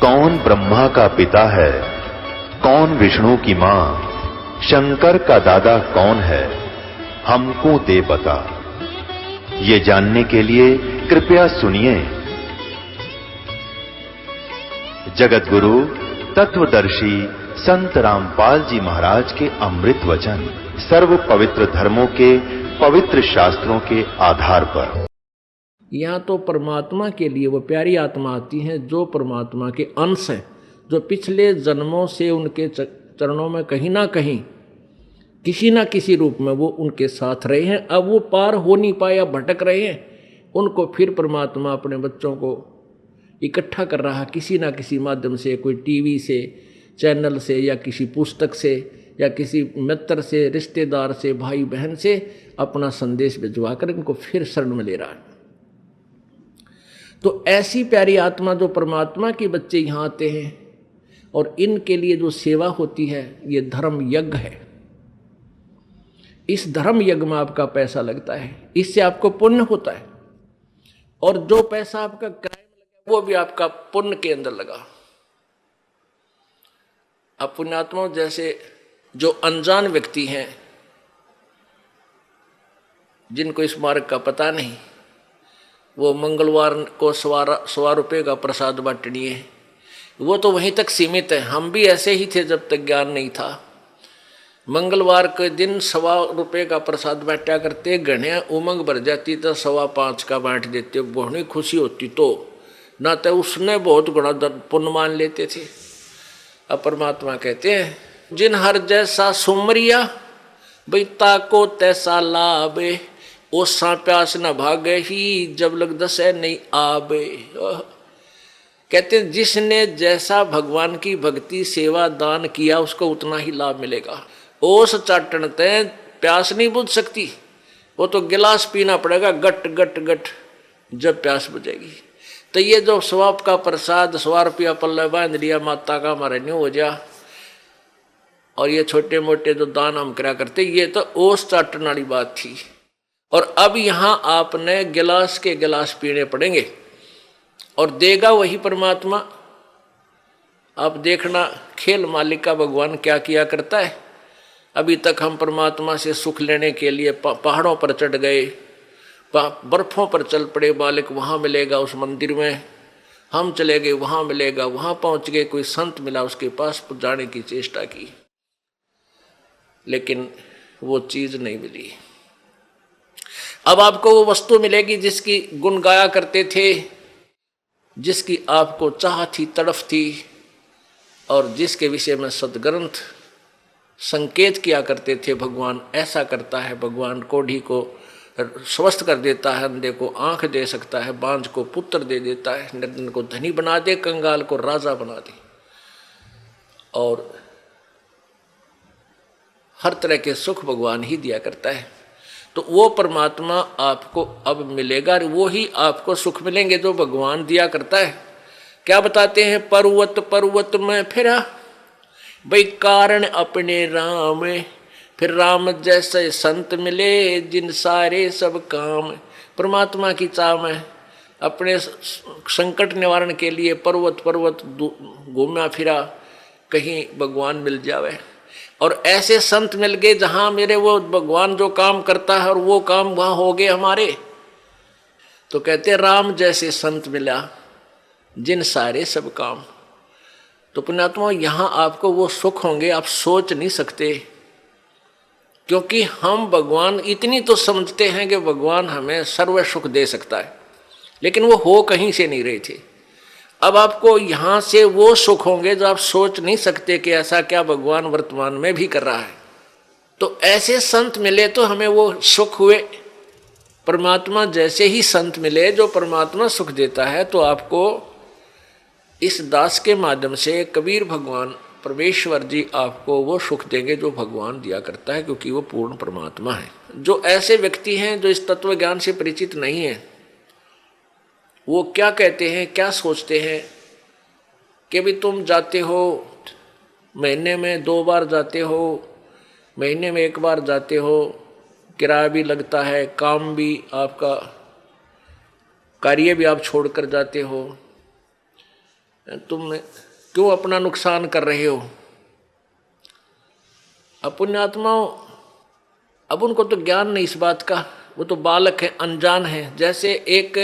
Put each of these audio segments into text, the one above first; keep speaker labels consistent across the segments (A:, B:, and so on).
A: कौन ब्रह्मा का पिता है, कौन विष्णु की मां, शंकर का दादा कौन है, हमको दे बता। ये जानने के लिए कृपया सुनिए। जगत गुरु तत्वदर्शी संत रामपाल जी महाराज के अमृत वचन सर्व पवित्र धर्मों के पवित्र शास्त्रों के आधार पर।
B: यहाँ तो परमात्मा के लिए वो प्यारी आत्मा आती है जो परमात्मा के अंश हैं, जो पिछले जन्मों से उनके चरणों में कहीं ना कहीं किसी ना किसी रूप में वो उनके साथ रहे हैं। अब वो पार हो नहीं पाया, भटक रहे हैं, उनको फिर परमात्मा अपने बच्चों को इकट्ठा कर रहा किसी ना किसी माध्यम से, कोई टीवी से, चैनल से, या किसी पुस्तक से, या किसी मित्र से, रिश्तेदार से, भाई बहन से अपना संदेश भिजवा कर इनको फिर शरण में ले रहा है। तो ऐसी प्यारी आत्मा जो परमात्मा के बच्चे यहाँ आते हैं और इनके लिए जो सेवा होती है, ये धर्म यज्ञ है। इस धर्म यज्ञ में आपका पैसा लगता है, इससे आपको पुण्य होता है, और जो पैसा आपका किराए में लगा वो भी आपका पुण्य के अंदर लगा। अब पुण्यात्मा जैसे जो अनजान व्यक्ति हैं, जिनको इस मार्ग का पता नहीं, वो मंगलवार को 100 रुपये का प्रसाद बांटनी है, वो तो वहीं तक सीमित है। हम भी ऐसे ही थे जब तक ज्ञान नहीं था। मंगलवार के दिन 100 रुपये का प्रसाद बांटा करते, घड़ियाँ उमंग भर जाती तो 5.25 का बांट देते, बहुत खुशी होती। तो ना तो उसने बहुत गुणा पुण्य मान लेते थे। अब परमात्मा कहते हैं, जिन हर जैसा सुमरिया बैता को तैसा लाभे, ओसा प्यास न भागे ही जब लग दसे नहीं आबे। कहते हैं जिसने जैसा भगवान की भक्ति सेवा दान किया उसको उतना ही लाभ मिलेगा। ओस चाटन ते प्यास नहीं बुझ सकती, वो तो गिलास पीना पड़ेगा गट गट गट जब प्यास बुझेगी। तो ये जो स्वाप का प्रसाद 100 रुपया पल्ले बांध लिया, माता का हमारे नहीं हो जा, और ये छोटे मोटे जो दान हम करा करते, ये तो ओस चाटन वाली बात थी। और अब यहाँ आपने गिलास के गिलास पीने पड़ेंगे, और देगा वही परमात्मा। आप देखना खेल मालिक का भगवान क्या किया करता है। अभी तक हम परमात्मा से सुख लेने के लिए पहाड़ों पर चढ़ गए, बर्फों पर चल पड़े, मालिक वहाँ मिलेगा उस मंदिर में, हम चले गए वहाँ मिलेगा, वहाँ पहुँच गए, कोई संत मिला उसके पास जाने की चेष्टा की, लेकिन वो चीज़ नहीं मिली। अब आपको वो वस्तु मिलेगी जिसकी गुण गाया करते थे, जिसकी आपको चाह थी, तड़फ थी, और जिसके विषय में सदग्रंथ संकेत किया करते थे। भगवान ऐसा करता है, भगवान कोढ़ी को स्वस्थ कर देता है, अंधे को आंख दे सकता है, बांझ को पुत्र दे देता है, निर्धन को धनी बना दे, कंगाल को राजा बना दे, और हर तरह के सुख भगवान ही दिया करता है। तो वो परमात्मा आपको अब मिलेगा, वो ही आपको सुख मिलेंगे जो भगवान दिया करता है। क्या बताते हैं, पर्वत पर्वत में फिरा भाई कारण अपने राम, फिर राम जैसे संत मिले जिन सारे सब काम। परमात्मा की चाह में अपने संकट निवारण के लिए पर्वत पर्वत घूमा फिरा, कहीं भगवान मिल जावे, और ऐसे संत मिल गए जहाँ मेरे वो भगवान जो काम करता है और वो काम वहाँ हो गए हमारे। तो कहते राम जैसे संत मिला जिन सारे सब काम। तो पुण्यात्मा यहाँ आपको वो सुख होंगे आप सोच नहीं सकते, क्योंकि हम भगवान इतनी तो समझते हैं कि भगवान हमें सर्व सुख दे सकता है, लेकिन वो हो कहीं से नहीं रहे थे। अब आपको यहाँ से वो सुख होंगे जो आप सोच नहीं सकते कि ऐसा क्या भगवान वर्तमान में भी कर रहा है। तो ऐसे संत मिले तो हमें वो सुख हुए। परमात्मा जैसे ही संत मिले जो परमात्मा सुख देता है, तो आपको इस दास के माध्यम से कबीर भगवान परमेश्वर जी आपको वो सुख देंगे जो भगवान दिया करता है, क्योंकि वो पूर्ण परमात्मा है। जो ऐसे व्यक्ति हैं जो इस तत्व ज्ञान से परिचित नहीं है, वो क्या कहते हैं, क्या सोचते हैं कि भी तुम जाते हो, महीने में 2 बार जाते हो, महीने में 1 बार जाते हो, किराया भी लगता है, काम भी आपका, कार्य भी आप छोड़कर जाते हो, तुम क्यों अपना नुकसान कर रहे हो। अब पुण्यात्माओं, अब उनको तो ज्ञान नहीं इस बात का, वो तो बालक है, अनजान है। जैसे एक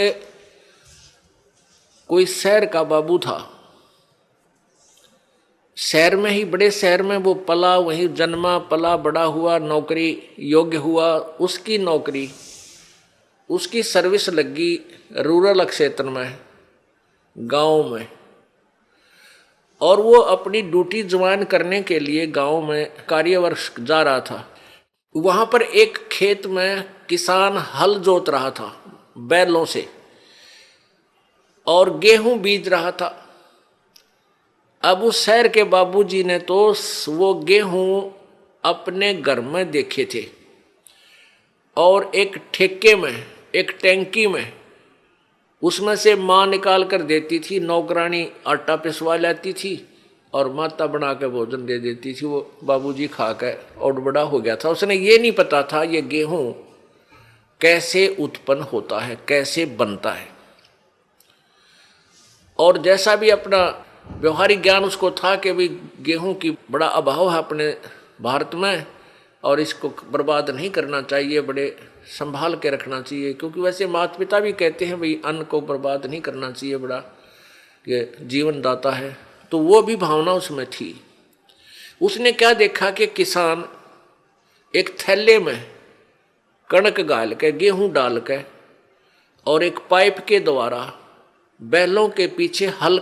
B: कोई शहर का बाबू था, शहर में ही, बड़े शहर में वो पला, वहीं जन्मा पला बड़ा हुआ, नौकरी योग्य हुआ, उसकी नौकरी, उसकी सर्विस लगी रूरल क्षेत्र में, गांव में, और वो अपनी ड्यूटी ज्वाइन करने के लिए गांव में कार्यवर्ष जा रहा था। वहां पर एक खेत में किसान हल जोत रहा था बैलों से और गेहूं बीज रहा था। अब उस शहर के बाबूजी ने तो वो गेहूं अपने घर में देखे थे और एक ठेके में, एक टैंकी में, उसमें से माँ निकाल कर देती थी, नौकरानी आटा पिसवा लाती थी और माता बना के भोजन दे देती थी। वो बाबूजी खा कर और बड़ा हो गया था। उसने ये नहीं पता था ये गेहूं कैसे उत्पन्न होता है, कैसे बनता है। और जैसा भी अपना व्यवहारिक ज्ञान उसको था कि भाई गेहूं की बड़ा अभाव है अपने भारत में और इसको बर्बाद नहीं करना चाहिए, बड़े संभाल के रखना चाहिए, क्योंकि वैसे माता पिता भी कहते हैं भाई अन्न को बर्बाद नहीं करना चाहिए, बड़ा ये जीवन दाता है। तो वो भी भावना उसमें थी। उसने क्या देखा कि किसान एक थैले में कणक गाल के, गेहूं डाल के, और एक पाइप के द्वारा बैलों के पीछे हल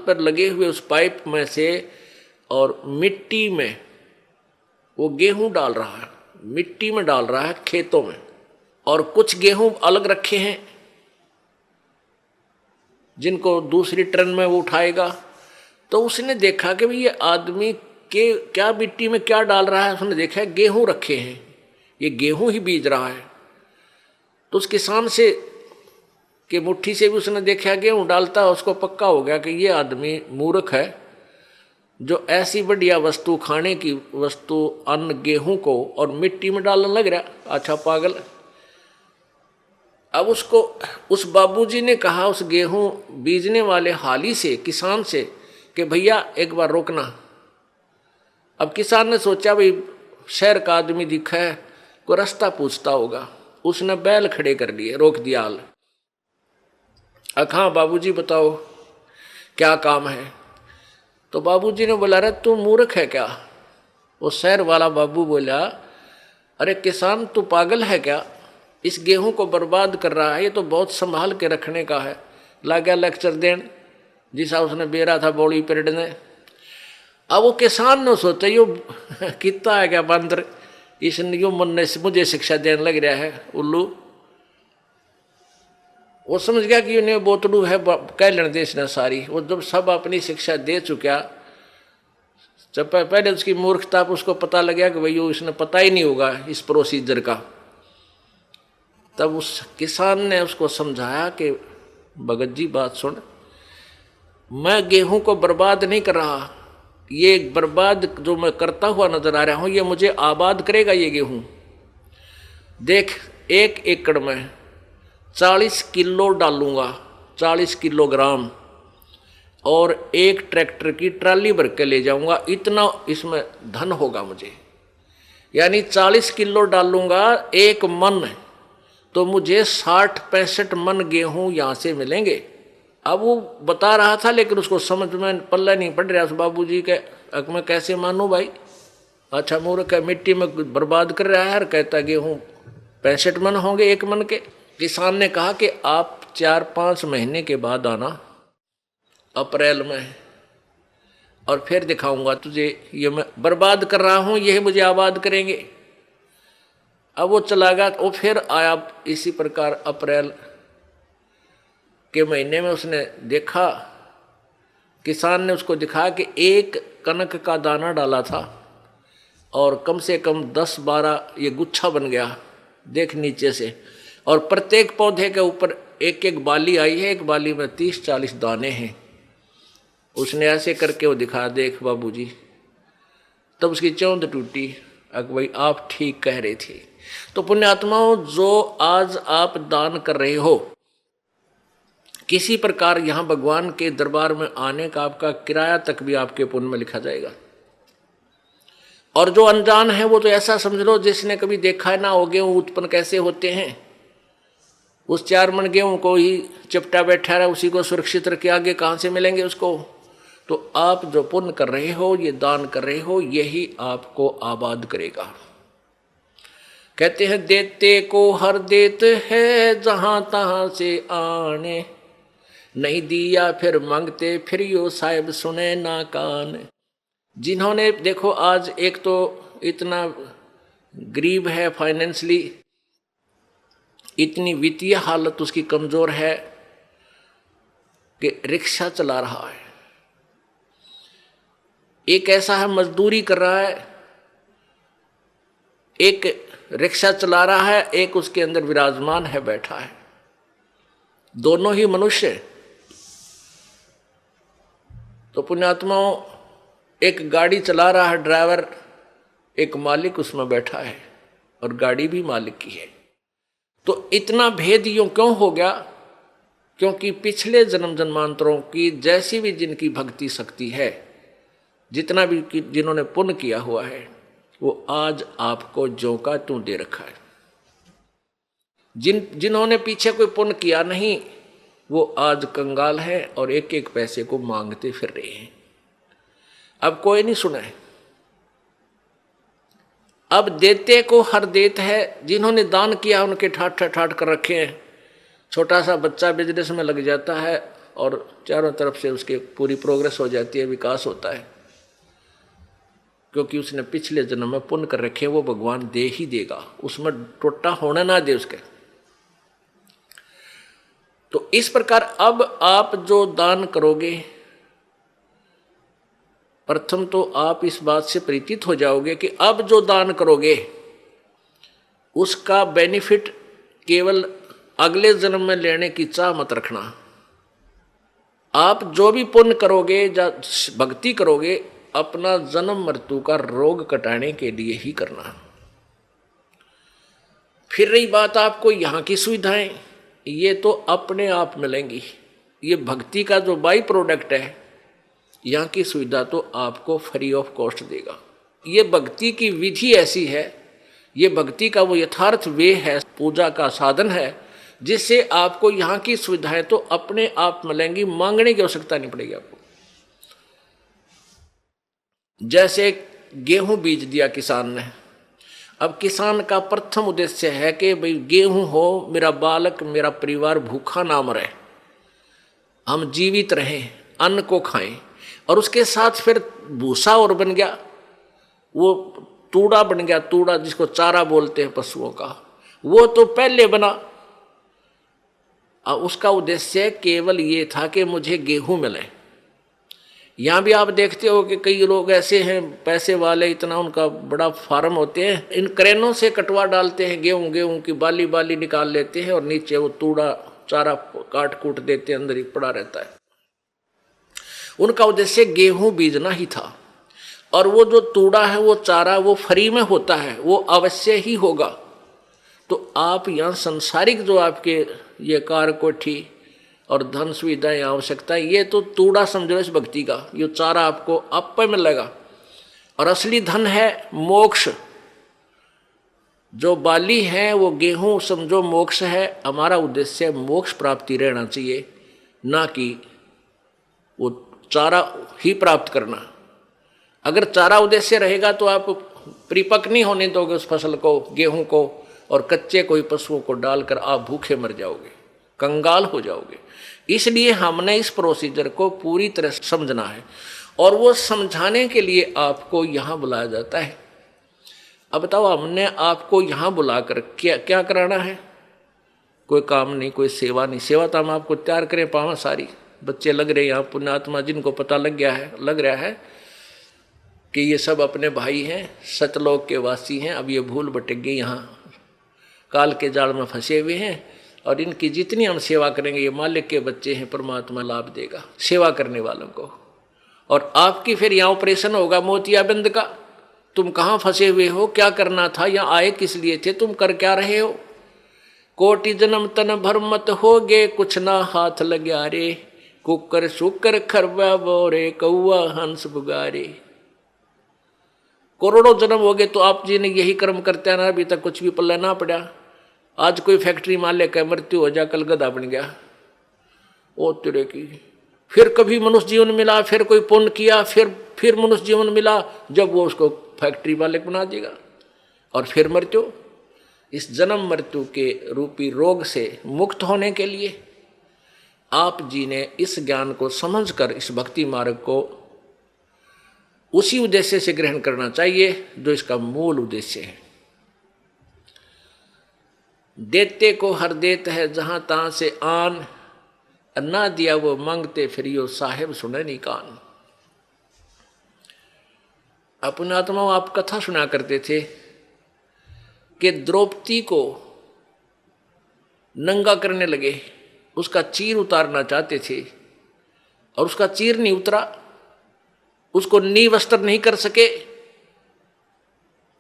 B: पर लगे हुए उस पाइप में से और मिट्टी में वो गेहूं डाल रहा है, मिट्टी में डाल रहा है खेतों में, और कुछ गेहूं अलग रखे हैं जिनको दूसरी ट्रेन में वो उठाएगा। तो उसने देखा कि भाई ये आदमी के क्या मिट्टी में क्या डाल रहा है। उसने देखा गेहूं रखे हैं, ये गेहूं ही बीज रहा है। तो उस किसान से कि मुट्ठी से भी उसने देखा गेहूं डालता है, उसको पक्का हो गया कि ये आदमी मूर्ख है जो ऐसी बढ़िया वस्तु, खाने की वस्तु, अन्न, गेहूं को और मिट्टी में डालने लग रहा। अच्छा पागल। अब उसको उस बाबूजी ने कहा उस गेहूं बीजने वाले हाली से, किसान से, कि भैया एक बार रोकना। अब किसान ने सोचा भाई शहर का आदमी दिखा है, कोई रास्ता पूछता होगा। उसने बैल खड़े कर लिए, रोक दिया हाल। हाँ बाबूजी बताओ क्या काम है। तो बाबूजी ने बोला अरे तू मूर्ख है क्या। वो शहर वाला बाबू बोला अरे किसान तू पागल है क्या, इस गेहूं को बर्बाद कर रहा है, ये तो बहुत संभाल के रखने का है। ला गया लेक्चर देन जिसा उसने बेरा था बॉडी पीरियड ने। अब वो किसान ने सोचा यो कितना है क्या बंदर, इसने यो मन ने मुझे शिक्षा देने लग रहा है उल्लू। वो समझ गया कि उन्हें बोतड़ू है कह लेने दे इसने सारी। वो जब सब अपनी शिक्षा दे चुका, जब पहले उसकी मूर्खता पर उसको पता लग गया कि भाई इसने पता ही नहीं होगा इस प्रोसीजर का, तब उस किसान ने उसको समझाया कि भगत जी बात सुन, मैं गेहूं को बर्बाद नहीं कर रहा, ये बर्बाद जो मैं करता हुआ नजर आ रहा हूं ये मुझे आबाद करेगा ये गेहूं। देख 1 एकड़ में 40 किलो डालूंगा, 40 किलोग्राम, और एक ट्रैक्टर की ट्राली भर के ले जाऊंगा, इतना इसमें धन होगा मुझे। यानी 40 किलो डालूंगा 1 मन, तो मुझे 60-65 मन गेहूं यहां से मिलेंगे। अब वो बता रहा था लेकिन उसको समझ में पल्ला नहीं पड़ रहा। उस बाबूजी के हक में कैसे मानूं भाई, अच्छा मूर्ख है, मिट्टी में बर्बाद कर रहा है और कहता गेहूं 65 मन होंगे 1 मन के। किसान ने कहा कि आप 4-5 महीने के बाद आना, अप्रैल में, और फिर दिखाऊंगा तुझे ये मैं बर्बाद कर रहा हूं, यही मुझे आबाद करेंगे। अब वो चला गया। वो फिर आया इसी प्रकार अप्रैल के महीने में। उसने देखा, किसान ने उसको दिखाया कि 1 कनक का दाना डाला था और कम से कम 10-12 ये गुच्छा बन गया, देख नीचे से, और प्रत्येक पौधे के ऊपर 1-1 बाली आई है, एक बाली में 30-40 दाने हैं। उसने ऐसे करके वो दिखा, देख बाबूजी। तब उसकी चौंध टूटी, अगर भाई आप ठीक कह रहे थे। तो पुण्यात्माओं, जो आज आप दान कर रहे हो, किसी प्रकार यहाँ भगवान के दरबार में आने का आपका किराया तक भी आपके पुण्य में लिखा जाएगा। और जो अनजान है वो तो ऐसा समझ लो जिसने कभी देखा है ना हो गेहूं उत्पन्न कैसे होते हैं, उस 4 मन गेहूं को ही चिपटा बैठा रहा, उसी को सुरक्षित रखे, आगे कहाँ से मिलेंगे उसको। तो आप जो पुण्य कर रहे हो, ये दान कर रहे हो, यही आपको आबाद करेगा। कहते हैं देते को हर देत है जहां तहां से आने, नहीं दिया फिर मांगते फिर यो साहिब सुने ना कान। जिन्होंने देखो आज एक तो इतना गरीब है, फाइनेंशियली इतनी वित्तीय हालत उसकी कमजोर है कि रिक्शा चला रहा है, एक ऐसा है मजदूरी कर रहा है, एक रिक्शा चला रहा है, एक उसके अंदर विराजमान है, बैठा है, दोनों ही मनुष्य। तो पुण्यात्माओं, एक गाड़ी चला रहा है ड्राइवर, एक मालिक उसमें बैठा है और गाड़ी भी मालिक की है। तो इतना भेद यूं क्यों हो गया? क्योंकि पिछले जन्म जन्मांतरों की जैसी भी जिनकी भक्ति शक्ति है, जितना भी जिन्होंने पुण्य किया हुआ है, वो आज आपको ज्यों का त्यों दे रखा है। जिन्होंने पीछे कोई पुण्य किया नहीं, वो आज कंगाल है और एक एक पैसे को मांगते फिर रहे हैं। अब कोई नहीं सुना है, अब देते को हर देत है। जिन्होंने दान किया उनके ठाट ठाट कर रखे हैं। छोटा सा बच्चा बिजनेस में लग जाता है और चारों तरफ से उसके पूरी प्रोग्रेस हो जाती है, विकास होता है, क्योंकि उसने पिछले जन्म में पुण्य कर रखे, वो भगवान दे ही देगा, उसमें टोटा होने ना दे उसके। तो इस प्रकार अब आप जो दान करोगे, प्रथम तो आप इस बात से परिचित हो जाओगे कि अब जो दान करोगे उसका बेनिफिट केवल अगले जन्म में लेने की चाह मत रखना। आप जो भी पुण्य करोगे या भक्ति करोगे, अपना जन्म मृत्यु का रोग कटाने के लिए ही करना। फिर रही बात आपको यहाँ की सुविधाएं, ये तो अपने आप मिलेंगी। ये भक्ति का जो बाई प्रोडक्ट है, यहाँ की सुविधा तो आपको फ्री ऑफ कॉस्ट देगा। ये भक्ति की विधि ऐसी है, ये भक्ति का वो यथार्थ वे है, पूजा का साधन है, जिससे आपको यहाँ की सुविधाएं तो अपने आप मिलेंगी, मांगने की आवश्यकता नहीं पड़ेगी आपको। जैसे गेहूं बीज दिया किसान ने, अब किसान का प्रथम उद्देश्य है कि भाई गेहूं हो, मेरा बालक मेरा परिवार भूखा ना मरे, हम जीवित रहें, अन्न को खाएं। और उसके साथ फिर भूसा और बन गया, वो तूड़ा बन गया, तूड़ा जिसको चारा बोलते हैं पशुओं का, वो तो पहले बना। उसका उद्देश्य केवल ये था कि मुझे गेहूं मिले। यहाँ भी आप देखते हो कि कई लोग ऐसे हैं पैसे वाले, इतना उनका बड़ा फार्म होते हैं, इन क्रेनों से कटवा डालते हैं गेहूं की बाली बाली निकाल लेते हैं और नीचे वो तूड़ा चारा काट कूट देते हैं, अंदर ही पड़ा रहता है। उनका उद्देश्य गेहूं बीजना ही था। और वो जो तूड़ा है, वो चारा, वो फ्री में होता है, वो अवश्य ही होगा। तो आप यहाँ संसारिक जो आपके ये कार कोठी और धन सुविधाएं आवश्यकता, ये तो तूड़ा समझो इस भक्ति का, ये चारा आपको आप पे मिलेगा। और असली धन है मोक्ष। जो बाली है वो गेहूं समझो मोक्ष है। हमारा उद्देश्य मोक्ष प्राप्ति रहना चाहिए, ना कि वो चारा ही प्राप्त करना। अगर चारा उद्देश्य रहेगा तो आप परिपक्व नहीं होने दोगे उस फसल को, गेहूं को, और कच्चे कोई पशुओं को डालकर आप भूखे मर जाओगे, कंगाल हो जाओगे। इसलिए हमने इस प्रोसीजर को पूरी तरह समझना है, और वो समझाने के लिए आपको यहाँ बुलाया जाता है। अब बताओ, हमने आपको यहाँ बुलाकर क्या क्या कराना है? कोई काम नहीं, कोई सेवा नहीं। सेवा तो हम आपको तैयार करें पावा सारी, बच्चे लग रहे हैं यहाँ, पुण्यात्मा जिनको पता लग रहा है कि ये सब अपने भाई हैं, सतलोक के वासी हैं। अब ये भूल भटक गई, यहाँ काल के जाल में फंसे हुए हैं, और इनकी जितनी हम सेवा करेंगे, ये मालिक के बच्चे हैं, परमात्मा लाभ देगा सेवा करने वालों को। और आपकी फिर यहाँ ऑपरेशन होगा मोतियाबिंद का। तुम कहाँ फंसे हुए हो, क्या करना था, यहाँ आए किस लिए थे, तुम कर क्या रहे हो, कोटि जन्म तन भर मत होगे, कुछ ना हाथ लग्या रे। कुकर शुकर खरबा बोरे, कौआ हंस बुगारे। करोड़ों जन्म हो गए तो आप जी ने यही कर्म करते हैं ना, अभी तक कुछ भी पल्ला ना पड़ा। आज कोई फैक्ट्री मालिक का मृत्यु हो जा, कल गधा बन गया, ओ तेरे की। फिर कभी मनुष्य जीवन मिला, फिर कोई पुण्य किया, फिर मनुष्य जीवन मिला, जब वो उसको फैक्ट्री मालिक बना देगा, और फिर मृत्यु। इस जन्म मृत्यु के रूपी रोग से मुक्त होने के लिए आप जी ने इस ज्ञान को समझकर इस भक्ति मार्ग को उसी उद्देश्य से ग्रहण करना चाहिए जो इसका मूल उद्देश्य है। देते को हर देत है, जहां तहां से आन, ना दिया वो मांगते फिरियो, साहेब सुने नहीं कान। अपने आत्मा आप कथा सुना करते थे कि द्रौपदी को नंगा करने लगे, उसका चीर उतारना चाहते थे और उसका चीर नहीं उतरा, उसको नी वस्त्र नहीं कर सके।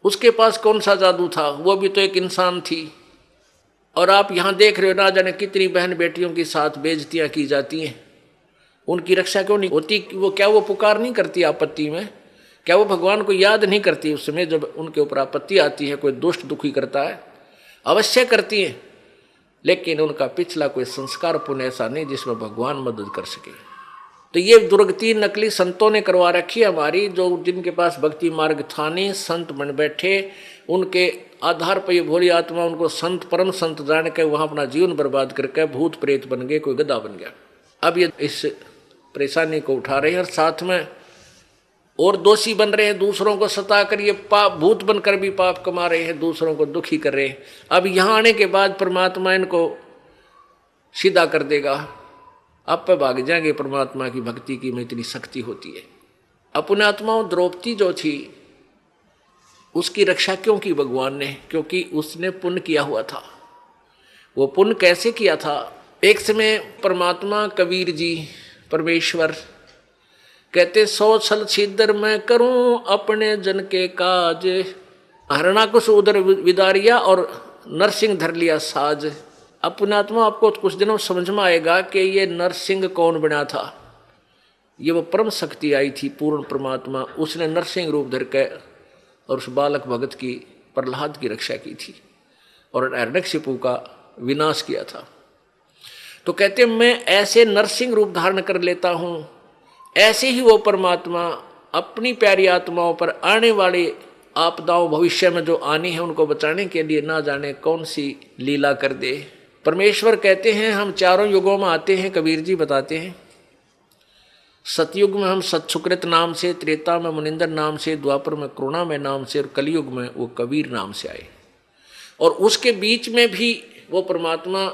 B: उसके पास कौन सा जादू था, वो भी तो एक इंसान थी। और आप यहां देख रहे हो ना जाने कितनी बहन बेटियों के साथ बेइज्जतियां की जाती हैं, उनकी रक्षा क्यों नहीं होती? वो क्या वो पुकार नहीं करती आपत्ति में? क्या वो भगवान को याद नहीं करती उस समय जब उनके ऊपर आपत्ति आती है, कोई दुष्ट दुखी करता है? अवश्य करती हैं, लेकिन उनका पिछला कोई संस्कार पुण्य ऐसा नहीं जिसमें भगवान मदद कर सके। तो ये दुर्गति नकली संतों ने करवा रखी है हमारी, जो जिनके पास भक्ति मार्ग था नहीं, संत बन बैठे, उनके आधार पर ये भोली आत्मा उनको संत परम संत जान के वहां अपना जीवन बर्बाद करके भूत प्रेत बन गए, कोई गधा बन गया। अब ये इस परेशानी को उठा रहे हैं और साथ में और दोषी बन रहे हैं, दूसरों को सता कर ये पाप भूत बनकर भी पाप कमा रहे हैं, दूसरों को दुखी कर रहे हैं। अब यहाँ आने के बाद परमात्मा इनको सीधा कर देगा, अब पे भाग जाएंगे परमात्मा की भक्ति की में इतनी शक्ति होती है। अपने आत्माओं द्रौपदी जो थी उसकी रक्षा क्यों की भगवान ने? क्योंकि उसने पुण्य किया हुआ था। वो पुण्य कैसे किया था? एक समय परमात्मा कबीर जी परमेश्वर कहते 100 छल छिद्र मैं करूं अपने जन के काज, हरणाकुश उधर विदारिया और नरसिंह धर लिया साज। अपने आत्मा आपको कुछ दिनों समझ में आएगा कि ये नरसिंह कौन बना था। ये वो परम शक्ति आई थी पूर्ण परमात्मा, उसने नरसिंह रूप धर के और उस बालक भगत की प्रहलाद की रक्षा की थी और हिरण्यकशिपु का विनाश किया था। तो कहते मैं ऐसे नरसिंह रूप धारण कर लेता हूं, ऐसे ही वो परमात्मा अपनी प्यारी आत्माओं पर आने वाली आपदाओं भविष्य में जो आनी है उनको बचाने के लिए ना जाने कौन सी लीला कर दे। परमेश्वर कहते हैं हम चारों युगों में आते हैं, कबीर जी बताते हैं। सतयुग में हम सतसुकृत नाम से, त्रेता में मुनिंदर नाम से, द्वापर में करुणामय नाम से और कलयुग में वो कबीर नाम से आए। और उसके बीच में भी वो परमात्मा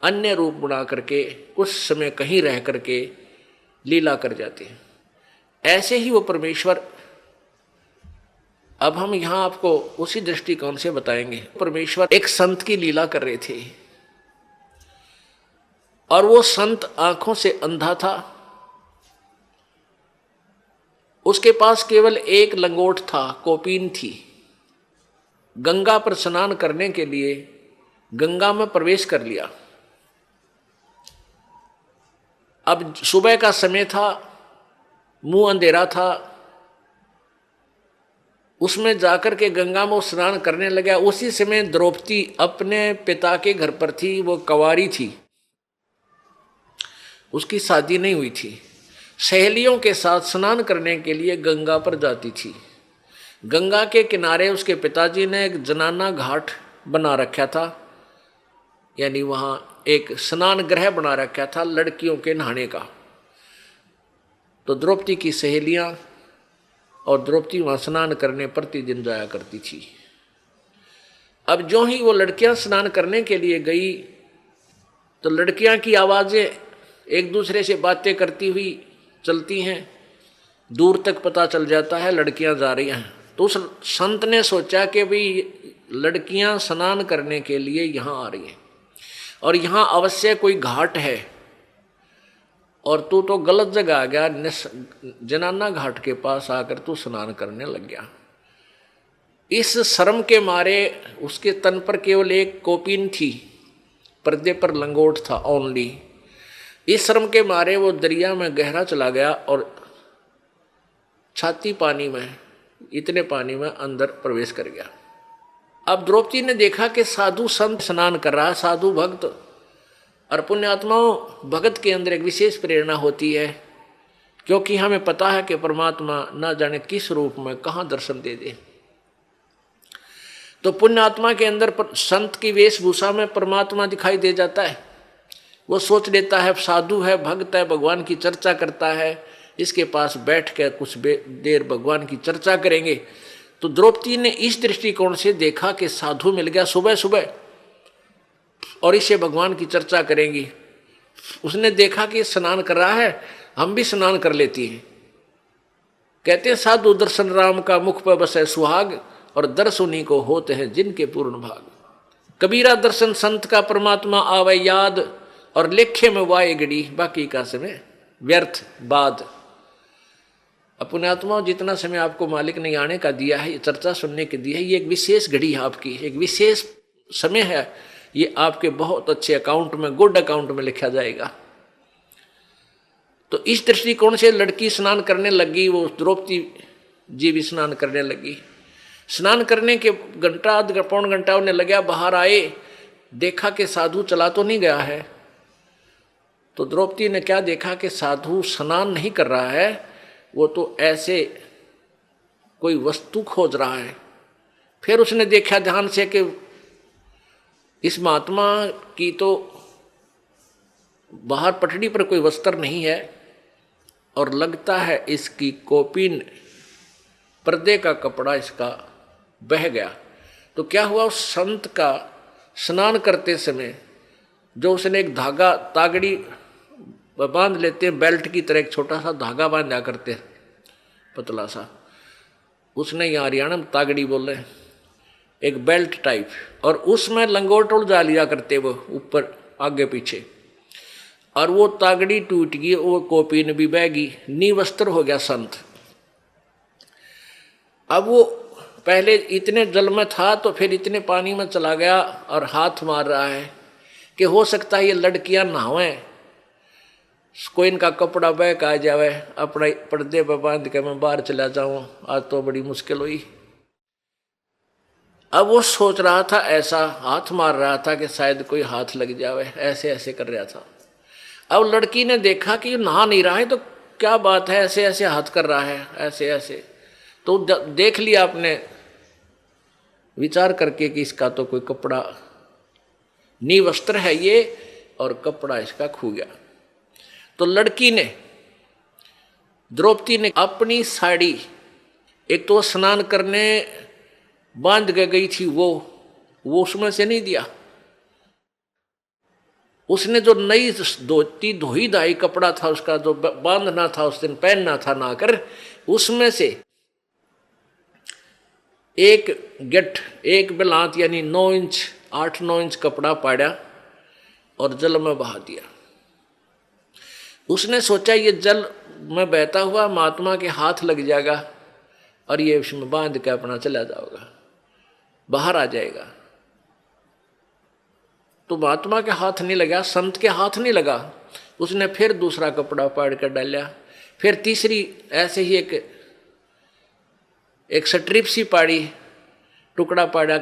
B: अन्य रूप बना करके कुछ समय कहीं रह करके लीला कर जाते हैं। ऐसे ही वो परमेश्वर, अब हम यहां आपको उसी दृष्टिकोण से बताएंगे। परमेश्वर एक संत की लीला कर रहे थे और वो संत आंखों से अंधा था। उसके पास केवल एक लंगोट था, कोपीन थी। गंगा पर स्नान करने के लिए गंगा में प्रवेश कर लिया। अब सुबह का समय था, मुंह अंधेरा था, उसमें जाकर के गंगा में स्नान करने लगा। उसी समय द्रौपदी अपने पिता के घर पर थी, वो कंवारी थी, उसकी शादी नहीं हुई थी। सहेलियों के साथ स्नान करने के लिए गंगा पर जाती थी। गंगा के किनारे उसके पिताजी ने एक जनाना घाट बना रखा था, यानी वहाँ एक स्नान गृह बना रखा था लड़कियों के नहाने का। तो द्रौपदी की सहेलियाँ और द्रौपदी वहाँ स्नान करने प्रतिदिन जाया करती थी। अब जो ही वो लड़कियाँ स्नान करने के लिए गई तो लड़कियाँ की आवाज़ें एक दूसरे से बातें करती हुई चलती हैं, दूर तक पता चल जाता है लड़कियां जा रही हैं। तो उस संत ने सोचा कि भाई लड़कियां स्नान करने के लिए यहाँ आ रही हैं और यहाँ अवश्य कोई घाट है और तू तो गलत जगह आ गया, जनाना घाट के पास आकर तू स्नान करने लग गया। इस शर्म के मारे उसके तन पर केवल एक कोपीन थी, पर्दे पर लंगोट था ओनली। इस शर्म के मारे वो दरिया में गहरा चला गया और छाती पानी में, इतने पानी में अंदर प्रवेश कर गया। अब द्रौपदी ने देखा कि साधु संत स्नान कर रहा है, साधु भक्त। और पुण्यात्माओं, भगत के अंदर एक विशेष प्रेरणा होती है, क्योंकि हमें पता है कि परमात्मा ना जाने किस रूप में कहाँ दर्शन दे दे। तो पुण्यात्मा के अंदर संत की वेशभूषा में परमात्मा दिखाई दे जाता है। वो सोच लेता है साधु है, भक्त है, भगवान की चर्चा करता है, इसके पास बैठ कर कुछ देर भगवान की चर्चा करेंगे। तो द्रौपदी ने इस दृष्टिकोण से देखा कि साधु मिल गया सुबह सुबह और इससे भगवान की चर्चा करेंगी। उसने देखा कि स्नान कर रहा है, हम भी स्नान कर लेती हैं। कहते हैं साधु दर्शन राम का मुख पर बसे सुहाग, और दर्श उन्हीं को होते हैं जिनके पूर्ण भाग। कबीरा दर्शन संत का परमात्मा आवे याद, और लेखे में वाए गड़ी बाकी का समय व्यर्थ बाद। अपने आत्मा जितना समय आपको मालिक ने आने का दिया है, चर्चा सुनने के दिया है, ये एक विशेष घड़ी है आपकी, एक विशेष समय है। ये आपके बहुत अच्छे अकाउंट में, गुड अकाउंट में लिखा जाएगा। तो इस दृष्टिकोण से लड़की स्नान करने लगी, वो द्रौपदी जी भी स्नान करने लगी। स्नान करने के घंटा आध पौन घंटा उन्हें लगा, बाहर आए, देखा कि साधु चला तो नहीं गया है। तो द्रौपदी ने क्या देखा कि साधु स्नान नहीं कर रहा है, वो तो ऐसे कोई वस्तु खोज रहा है। फिर उसने देखा ध्यान से कि इस महात्मा की तो बाहर पटड़ी पर कोई वस्त्र नहीं है, और लगता है इसकी कोपीन, पर्दे का कपड़ा इसका बह गया। तो क्या हुआ, उस संत का स्नान करते समय जो उसने एक धागा, तागड़ी बांध लेते हैं बेल्ट की तरह, एक छोटा सा धागा बांधा करते हैं पतला सा, उसने यहाँ हरियाणा में तागड़ी बोले, एक बेल्ट टाइप, और उसमें लंगोट उलझा लिया करते वो ऊपर आगे पीछे, और वो तागड़ी टूट गई, वो कोपीन भी बह गई, निवस्त्र हो गया संत। अब वो पहले इतने जल में था तो फिर इतने पानी में चला गया और हाथ मार रहा है कि हो सकता है ये लड़कियां नहावें, कोई इनका कपड़ा बह के आ जावे, अपना पर्दे पर बांध के मैं बाहर चला जाऊं, आज तो बड़ी मुश्किल हुई। अब वो सोच रहा था, ऐसा हाथ मार रहा था कि शायद कोई हाथ लग जावे, ऐसे ऐसे कर रहा था। अब लड़की ने देखा कि नहा नहीं रहा है, तो क्या बात है, ऐसे ऐसे हाथ कर रहा है, ऐसे ऐसे। तो देख लिया आपने विचार करके कि इसका तो कोई कपड़ा निवस्त्र है ये, और कपड़ा इसका खो गया। तो लड़की ने, द्रौपदी ने अपनी साड़ी, एक तो स्नान करने बांध के गई थी वो उसमें से नहीं दिया, उसने जो नई धोती धोई धाई कपड़ा था उसका, जो बांधना था उस दिन, पहनना था ना कर, उसमें से एक गठ, एक बिलात यानी 9 इंच 8-9 इंच कपड़ा पाड़ा और जल में बहा दिया। उसने सोचा ये जल में बहता हुआ महात्मा के हाथ लग जाएगा और ये उसमें बांध के अपना चला जाएगा, बाहर आ जाएगा। तो महात्मा के हाथ नहीं लगा, संत के हाथ नहीं लगा। उसने फिर दूसरा कपड़ा पाड़ कर डाला, फिर तीसरी ऐसे ही एक स्ट्रिप सी पाड़ी, टुकड़ा पाड़ा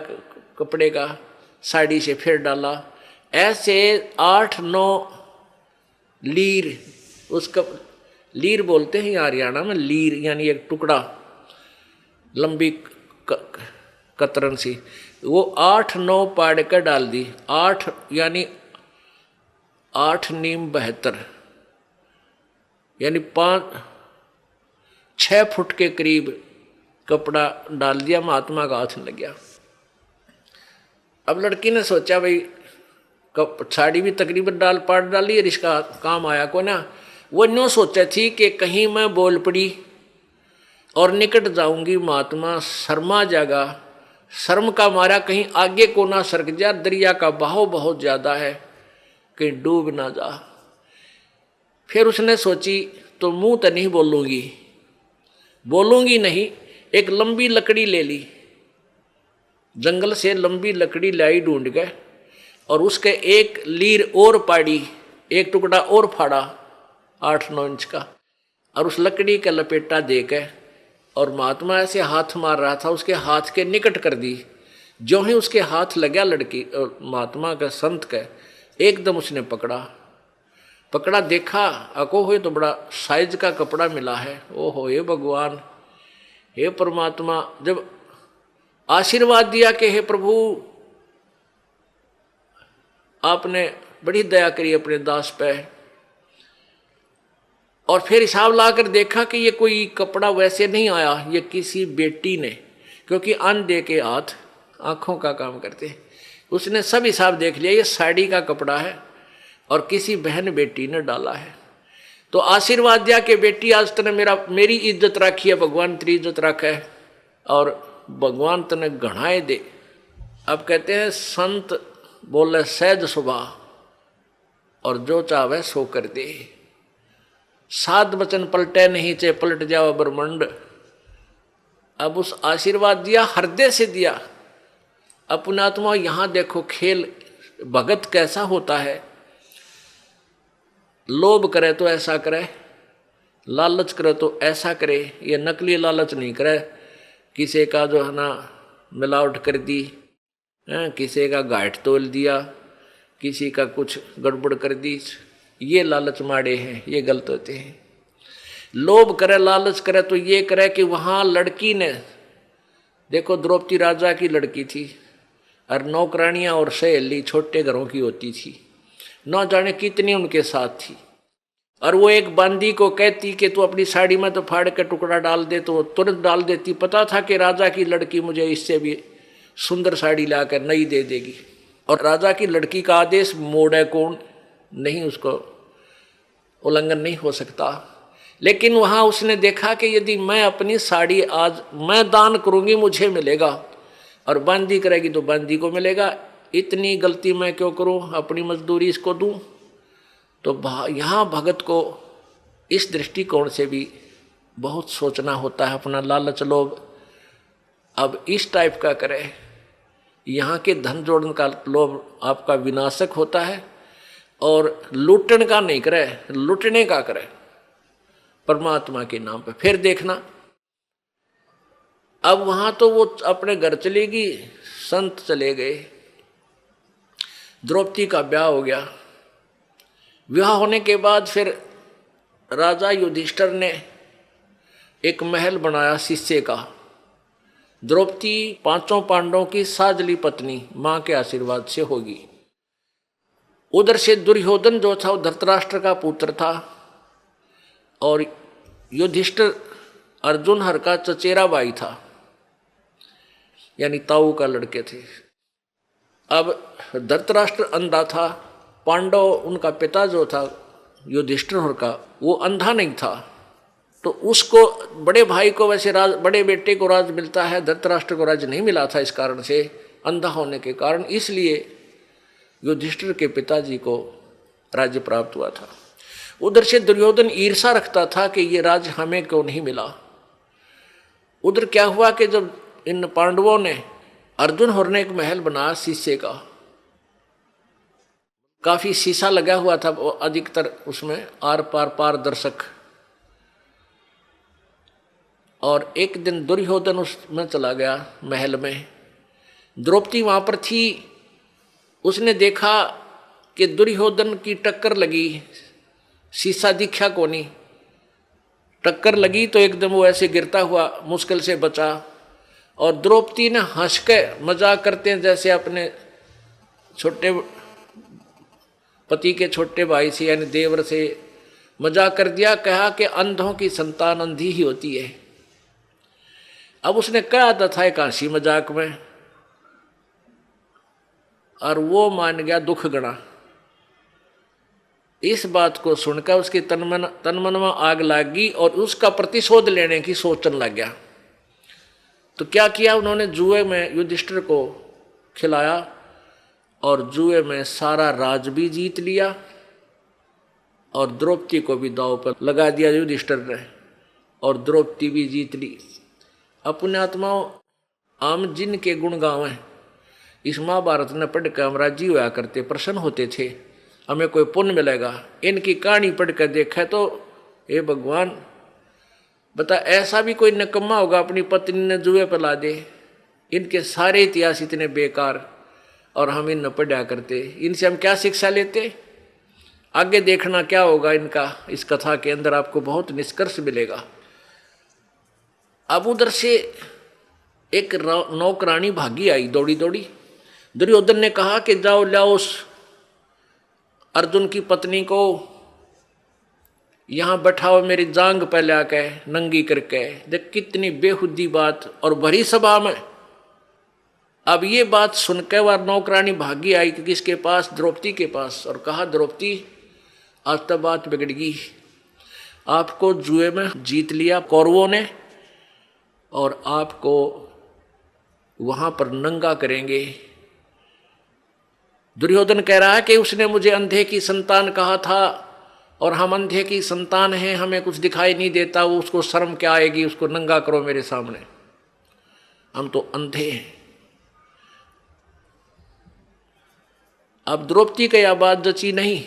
B: कपड़े का साड़ी से, फिर डाला। ऐसे 8-9 लीर, उसका लीर बोलते हैं हरियाणा में, लीर यानी एक टुकड़ा, लंबी कतरन सी, वो 8-9 पाड़ कर डाल दी। 8 यानी 8 नीम 72 यानी 5-6 फुट के करीब कपड़ा डाल दिया, महात्मा का हाथ लग गया। अब लड़की ने सोचा भाई साड़ी भी तकरीबन पाड़ डाली और इसका काम आया को ना। वो न्यों सोचा थी कि कहीं मैं बोल पड़ी और निकट जाऊंगी, महात्मा शर्मा जागा, शर्म का मारा कहीं आगे को ना सरक जा, दरिया का बहाव बहुत ज्यादा है, कहीं डूब ना जा। फिर उसने सोची तो मुंह तो नहीं बोलूंगी नहीं, एक लंबी लकड़ी ले ली जंगल से लंबी लकड़ी लाई ढूंढ गए और उसके एक लीर और पाड़ी, एक टुकड़ा और फाड़ा 8-9 इंच का, और उस लकड़ी का लपेटा दे के और महात्मा ऐसे हाथ मार रहा था, उसके हाथ के निकट कर दी। जो ही उसके हाथ लगा लड़की महात्मा का संत का, एकदम उसने पकड़ा, देखा, अको हो तो बड़ा साइज का कपड़ा मिला है। ओहो हे भगवान, हे परमात्मा, जब आशीर्वाद दिया कि हे प्रभु आपने बड़ी दया करी अपने दास पे, और फिर हिसाब लाकर देखा कि ये कोई कपड़ा वैसे नहीं आया, ये किसी बेटी ने, क्योंकि अंधे के हाथ आंखों का काम करते हैं, उसने सब हिसाब देख लिया, ये साड़ी का कपड़ा है और किसी बहन बेटी ने डाला है। तो आशीर्वाद दिया कि बेटी आज तने मेरी इज्जत रखी है, भगवान तेरी इज्जत रखा है और भगवान तने घणाए दे। अब कहते हैं संत बोले सहज स्वभाव और जो चाहे सो कर दे, 7 वचन पलटे नहीं चे पलट जाओ ब्रह्मंड। अब उस आशीर्वाद दिया, हृदय से दिया। अपने आत्मा यहां देखो खेल भगत कैसा होता है। लोभ करे तो ऐसा करे, लालच करे तो ऐसा करे, ये नकली लालच नहीं करे, किसी का जो है ना मिलावट कर दी, किसी का घाट तोल दिया, किसी का कुछ गड़बड़ कर दी, ये लालच माड़े हैं, ये गलत होते हैं। लोभ करे लालच करे तो ये करे कि वहां लड़की ने, देखो द्रौपदी राजा की लड़की थी और नौकरानियां और सहेली छोटे घरों की होती थी, न जाने कितनी उनके साथ थी, और वो एक बांदी को कहती कि तू अपनी साड़ी में तो फाड़ के टुकड़ा डाल दे, तो तुरंत डाल देती। पता था कि राजा की लड़की मुझे इससे भी सुंदर साड़ी लाकर नई दे देगी, और राजा की लड़की का आदेश मोड़े कौन नहीं, उसको उल्लंघन नहीं हो सकता। लेकिन वहां उसने देखा कि यदि मैं अपनी साड़ी आज मैं दान करूंगी मुझे मिलेगा, और बांदी करेगी तो बांदी को मिलेगा, इतनी गलती मैं क्यों करूं, अपनी मजदूरी इसको दूं। तो यहाँ भगत को इस दृष्टिकोण से भी बहुत सोचना होता है। अपना लालच लोभ अब इस टाइप का करे, यहाँ के धन जोड़न का लोभ आपका विनाशक होता है, और लूटन का नहीं करे, लूटने का करे परमात्मा के नाम पे। फिर देखना, अब वहां तो वो अपने घर चलेगी, संत चले गए, द्रौपदी का ब्याह हो गया। विवाह होने के बाद फिर राजा युधिष्ठिर ने एक महल बनाया शीशे का। द्रौपदी 5 पांडवों की साजली पत्नी मां के आशीर्वाद से होगी। उधर से दुर्योधन जो था वो धृतराष्ट्र का पुत्र था, और युधिष्ठिर अर्जुन हर का चचेरा भाई था, यानी ताऊ का लड़के थे। अब धृतराष्ट्र अंधा था, पांडव उनका पिता जो था युधिष्ठिर का वो अंधा नहीं था, तो उसको बड़े भाई को वैसे राज, बड़े बेटे को राज मिलता है, धृतराष्ट्र को राज नहीं मिला था इस कारण से, अंधा होने के कारण। इसलिए युधिष्ठिर के पिताजी को राज्य प्राप्त हुआ था। उधर से दुर्योधन ईर्षा रखता था कि ये राज्य हमें क्यों नहीं मिला। उधर क्या हुआ कि जब इन पांडवों ने अर्जुन हर ने एक महल बनाया शीशे का, काफी शीशा लगा हुआ था, अधिकतर उसमें आर पार पारदर्शक। और एक दिन दुर्योधन उसमें चला गया महल में, द्रौपदी वहां पर थी। उसने देखा कि दुर्योधन की टक्कर लगी, शीशा दिखा कोनी, टक्कर लगी तो एकदम वो ऐसे गिरता हुआ मुश्किल से बचा। और द्रौपदी ने हंस के मजाक करते हैं जैसे अपने छोटे पति के छोटे भाई से यानी देवर से मजाक कर दिया, कहा कि अंधों की संतान अंधी ही होती है। अब उसने कहा था एक हंसी मजाक में, और वो मान गया दुख गणा। इस बात को सुनकर उसके तनमन में आग लग गई और उसका प्रतिशोध लेने की सोचने लग गया। तो क्या किया उन्होंने, जुए में युधिष्ठिर को खिलाया और जुए में सारा राज भी जीत लिया और द्रौपदी को भी दांव पर लगा दिया युधिष्ठिर ने, और द्रौपदी भी जीत ली। अपने आत्माओं हम जिनके गुण गावें, इस महाभारत ने पढ़ कर हम राजी होया करते, प्रसन्न होते थे, हमें कोई पुण्य मिलेगा। इनकी कहानी पढ़ कर देखा तो हे भगवान बता, ऐसा भी कोई निकम्मा होगा अपनी पत्नी ने जुए पर ला दे। इनके सारे इतिहास इतने बेकार और हम इन न पढ़ा करते, इनसे हम क्या शिक्षा लेते? आगे देखना क्या होगा इनका, इस कथा के अंदर आपको बहुत निष्कर्ष मिलेगा। अब उधर से एक नौकरानी भागी आई दौड़ी दौड़ी। दुर्योधन ने कहा कि जाओ लाओ उस अर्जुन की पत्नी को यहां बैठाओ, मेरी जांग पे लाके नंगी करके। देख कितनी बेहुदी बात, और भरी सभा में। अब ये बात सुनकर वह नौकरानी भागी आई कि किसके पास? द्रौपदी के पास, और कहा द्रौपदी आज तक बात बिगड़गी, आपको जुए में जीत लिया कौरवों ने और आपको वहां पर नंगा करेंगे। दुर्योधन कह रहा है कि उसने मुझे अंधे की संतान कहा था और हम अंधे की संतान हैं, हमें कुछ दिखाई नहीं देता, वो उसको शर्म क्या आएगी, उसको नंगा करो मेरे सामने, हम तो अंधे हैं। अब द्रौपदी का यह बात जची नहीं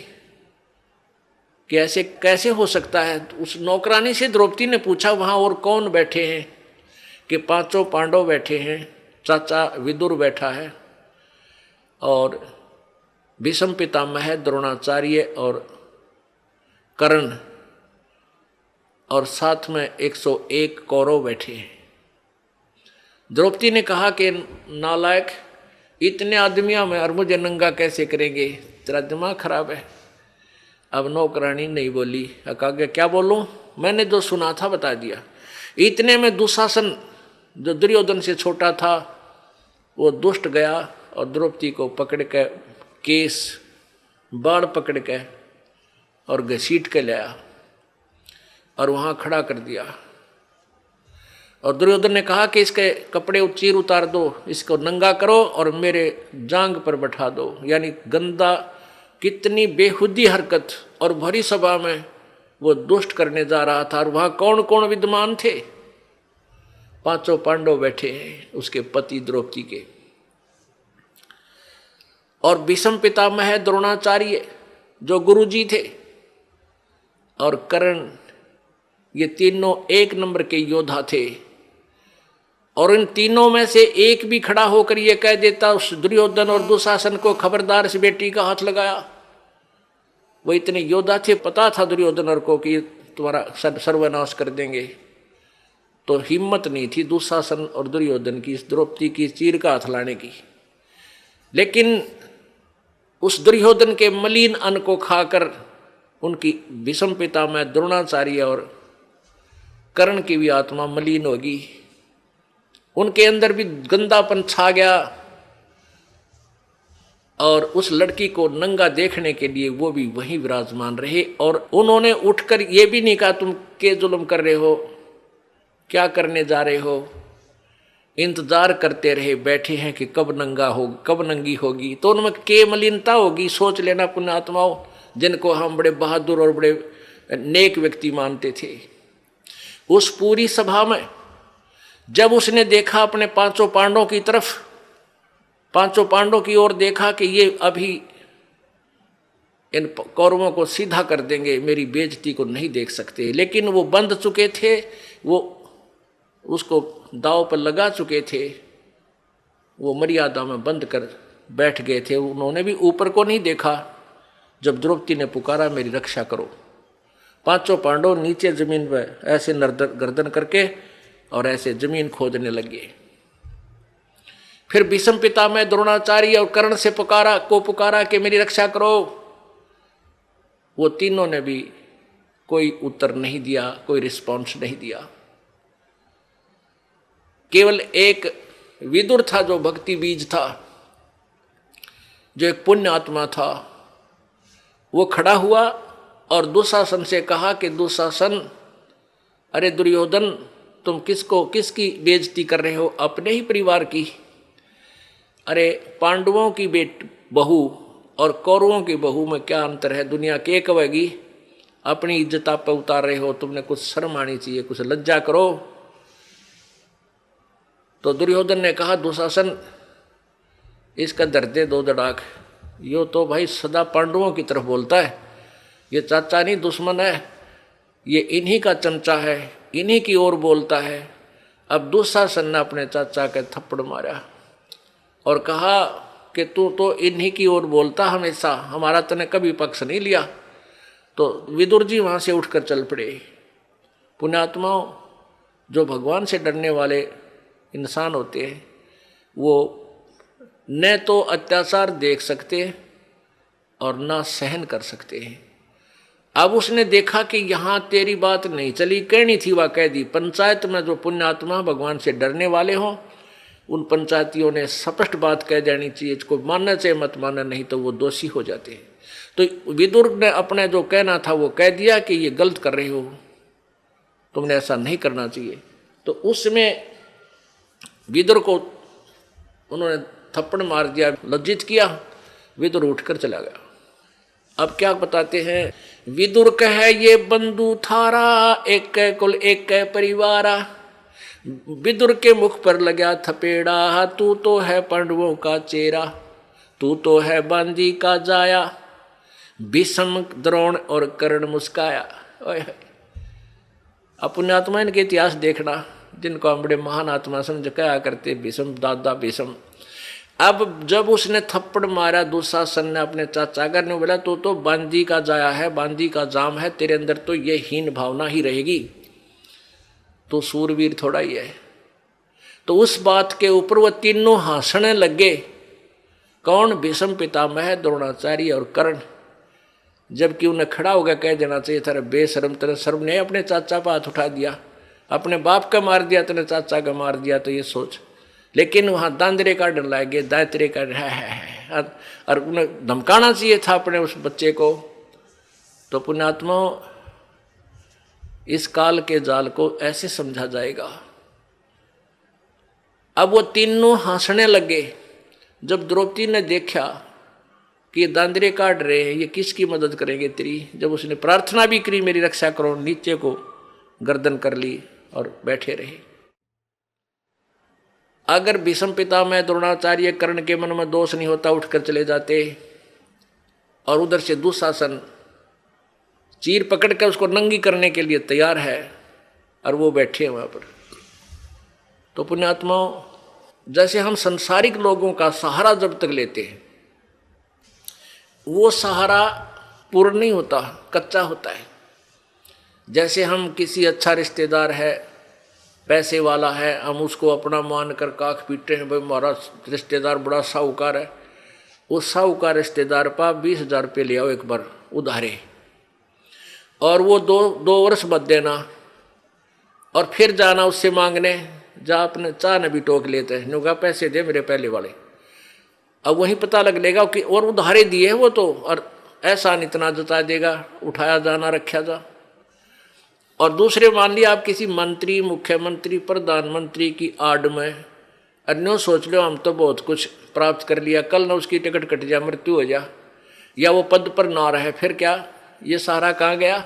B: कि ऐसे कैसे हो सकता है। उस नौकरानी से द्रौपदी ने पूछा वहां और कौन बैठे हैं? कि 5 पांडव बैठे हैं, चाचा विदुर बैठा है और भीष्म पितामह द्रोणाचार्य और कर्ण, और साथ में 101 कौरव बैठे हैं। द्रौपदी ने कहा कि नालायक, इतने आदमियों में और मुझे नंगा कैसे करेंगे, तेरा दिमाग खराब है। अब नौकरानी नहीं बोली, कहा क्या बोलूं, मैंने जो सुना था बता दिया। इतने में दुशासन जो दुर्योधन से छोटा था वो दुष्ट गया और द्रौपदी को पकड़ के केस बाढ़ पकड़ के और घसीट के लाया और वहां खड़ा कर दिया। और दुर्योधन ने कहा कि इसके कपड़े चीर उतार दो, इसको नंगा करो और मेरे जांग पर बैठा दो। यानी गंदा, कितनी बेहुदी हरकत, और भरी सभा में वो दुष्ट करने जा रहा था। और वहां कौन कौन विद्यमान थे? 5 पांडव बैठे हैं, उसके पति द्रौपदी के, और भीष्म पितामह द्रोणाचार्य जो गुरुजी थे, और कर्ण, ये तीनों 1 नंबर के योद्धा थे। और इन तीनों में से एक भी खड़ा होकर ये कह देता उस दुर्योधन और दुशासन को, खबरदार इस बेटी का हाथ लगाया। वो इतने योद्धा थे, पता था दुर्योधन को कि तुम्हारा सर्वनाश कर देंगे, तो हिम्मत नहीं थी दुशासन और दुर्योधन की इस द्रौपदी की चीर का हाथ लाने की। लेकिन उस दुर्योधन के मलिन अन्न को खाकर उनकी भीष्म पितामह द्रोणाचार्य और कर्ण की भी आत्मा मलिन होगी, उनके अंदर भी गंदापन छा गया। और उस लड़की को नंगा देखने के लिए वो भी वहीं विराजमान रहे। और उन्होंने उठकर ये भी नहीं कहा तुम के जुल्म कर रहे हो, क्या करने जा रहे हो। इंतजार करते रहे, बैठे हैं कि कब नंगा हो, कब नंगी होगी। तो उनमें के मलिनता होगी। सोच लेना पुण्यात्माओं, जिनको हम बड़े बहादुर और बड़े नेक व्यक्ति मानते थे। उस पूरी सभा में जब उसने देखा अपने 5 पांडवों की तरफ, 5 पांडवों की ओर देखा कि ये अभी इन कौरवों को सीधा कर देंगे, मेरी बेइज्जती को नहीं देख सकते। लेकिन वो बंध चुके थे, वो उसको दांव पर लगा चुके थे, वो मर्यादा में बंद कर बैठ गए थे। उन्होंने भी ऊपर को नहीं देखा। जब द्रौपदी ने पुकारा मेरी रक्षा करो, 5 पांडव नीचे जमीन पर ऐसे गर्दन करके और ऐसे जमीन खोदने लगे। फिर भीष्म पितामह द्रोणाचार्य और कर्ण से पुकारा कि मेरी रक्षा करो। वो तीनों ने भी कोई उत्तर नहीं दिया, कोई रिस्पॉन्स नहीं दिया। केवल एक विदुर था जो भक्ति बीज था, जो एक पुण्य आत्मा था। वो खड़ा हुआ और दुशासन से कहा कि दुशासन, अरे दुर्योधन, तुम किसकी बेइज्जती कर रहे हो? अपने ही परिवार की। अरे पांडवों की बहू और कौरवों की बहू में क्या अंतर है? दुनिया के कहेगी अपनी इज्जत आप पे उतार रहे हो, तुमने कुछ शर्म आनी चाहिए, कुछ लज्जा करो। तो दुर्योधन ने कहा दुशासन इसका दर्दे दो दड़ाक, यो तो भाई सदा पांडवों की तरफ बोलता है, ये चाचा नहीं दुश्मन है, ये इन्हीं का चमचा है, इन्हीं की ओर बोलता है। अब दुशासन ने अपने चाचा के थप्पड़ मारा और कहा कि तू तो इन्हीं की ओर बोलता हमेशा, हमारा तने कभी पक्ष नहीं लिया। तो विदुर जी वहाँ से उठकर चल पड़े। पुण्यात्माओं, जो भगवान से डरने वाले इंसान होते हैं वो न तो अत्याचार देख सकते और ना सहन कर सकते हैं। अब उसने देखा कि यहाँ तेरी बात नहीं चली, कहनी थी वह कह दी। पंचायत में जो पुण्यात्मा भगवान से डरने वाले हों उन पंचायतियों ने स्पष्ट बात कह देनी चाहिए, इसको मानना चाहिए मत मानना, नहीं तो वो दोषी हो जाते हैं। तो विदुर ने अपने जो कहना था वो कह दिया कि ये गलत कर रहे हो, तुमने ऐसा नहीं करना चाहिए। तो उसमें विदुर को उन्होंने थप्पड़ मार दिया, लज्जित किया, विदुर उठकर चला गया। अब क्या बताते हैं, विदुर कहे ये बंधु थारा, एक कुल एक परिवारा। विदुर के मुख पर लगा थपेड़ा, तू तो है पांडवों का चेहरा, तू तो है बांदी का जाया। भीष्म द्रोण और कर्ण मुस्काया। अपने आत्मा इनके इतिहास देखना, जिनको हम बड़े महान आत्मा समझ कहा करते, भीष्म दादा भीष्म। अब जब उसने थप्पड़ मारा दुशासन ने अपने चाचा कर ने बोला तो बांदी का जाया है, बांदी का जाम है, तेरे अंदर तो ये हीन भावना ही रहेगी, तो सूरवीर थोड़ा ही है। तो उस बात के ऊपर वो तीनों हंसने लगे। कौन? भीष्म पितामह, द्रोणाचार्य और कर्ण। जबकि उन्हें खड़ा होकर कह देना चाहिए था, बेशर्म तेरे शर्म ने अपने चाचा पर हाथ उठा दिया, अपने बाप का मार दिया, तेरे चाचा का मार दिया, तो ये सोच। लेकिन वहाँ दांदरे का डर लागे, दायतरे का है और उन्हें धमकाना चाहिए था अपने उस बच्चे को। तो पुण्यात्माओं, इस काल के जाल को ऐसे समझा जाएगा। अब वो तीनों हंसने लगे। जब द्रौपदी ने देखा कि ये दांदरे काट रहे हैं, ये किसकी मदद करेंगे तेरी, जब उसने प्रार्थना भी करी मेरी रक्षा करो, नीचे को गर्दन कर ली और बैठे रहे। अगर भीष्म पितामह द्रोणाचार्य कर्ण के मन में दोष नहीं होता, उठकर चले जाते, और उधर से दुशासन चीर पकड़ कर उसको नंगी करने के लिए तैयार है और वो बैठे वहां पर। तो पुण्यात्माओं, जैसे हम संसारिक लोगों का सहारा जब तक लेते हैं वो सहारा पूर्ण नहीं होता, कच्चा होता है। जैसे हम किसी अच्छा रिश्तेदार है, पैसे वाला है, हम उसको अपना मान कर काख पीटते हैं, भाई हमारा रिश्तेदार बड़ा साहूकार है। उस साहूकार रिश्तेदार पर 20,000 रुपये ले आओ एक बार उधारे, और वो दो वर्ष मत देना, और फिर जाना उससे मांगने, जा अपने चाह ने भी टोक लेते हैं, नुका पैसे दे मेरे पहले वाले। अब वहीं पता लग लेगा कि और उधारे दिए वो तो, और ऐसा इतना जता देगा, उठाया जाना रखा जा। और दूसरे मान लिया आप किसी मंत्री, मुख्यमंत्री, प्रधानमंत्री की आड़ में, अन्यों सोच लो हम तो बहुत कुछ प्राप्त कर लिया, कल ना उसकी टिकट कट जा, मृत्यु हो जा, या वो पद पर ना रहे, फिर क्या, ये सहारा कहाँ गया।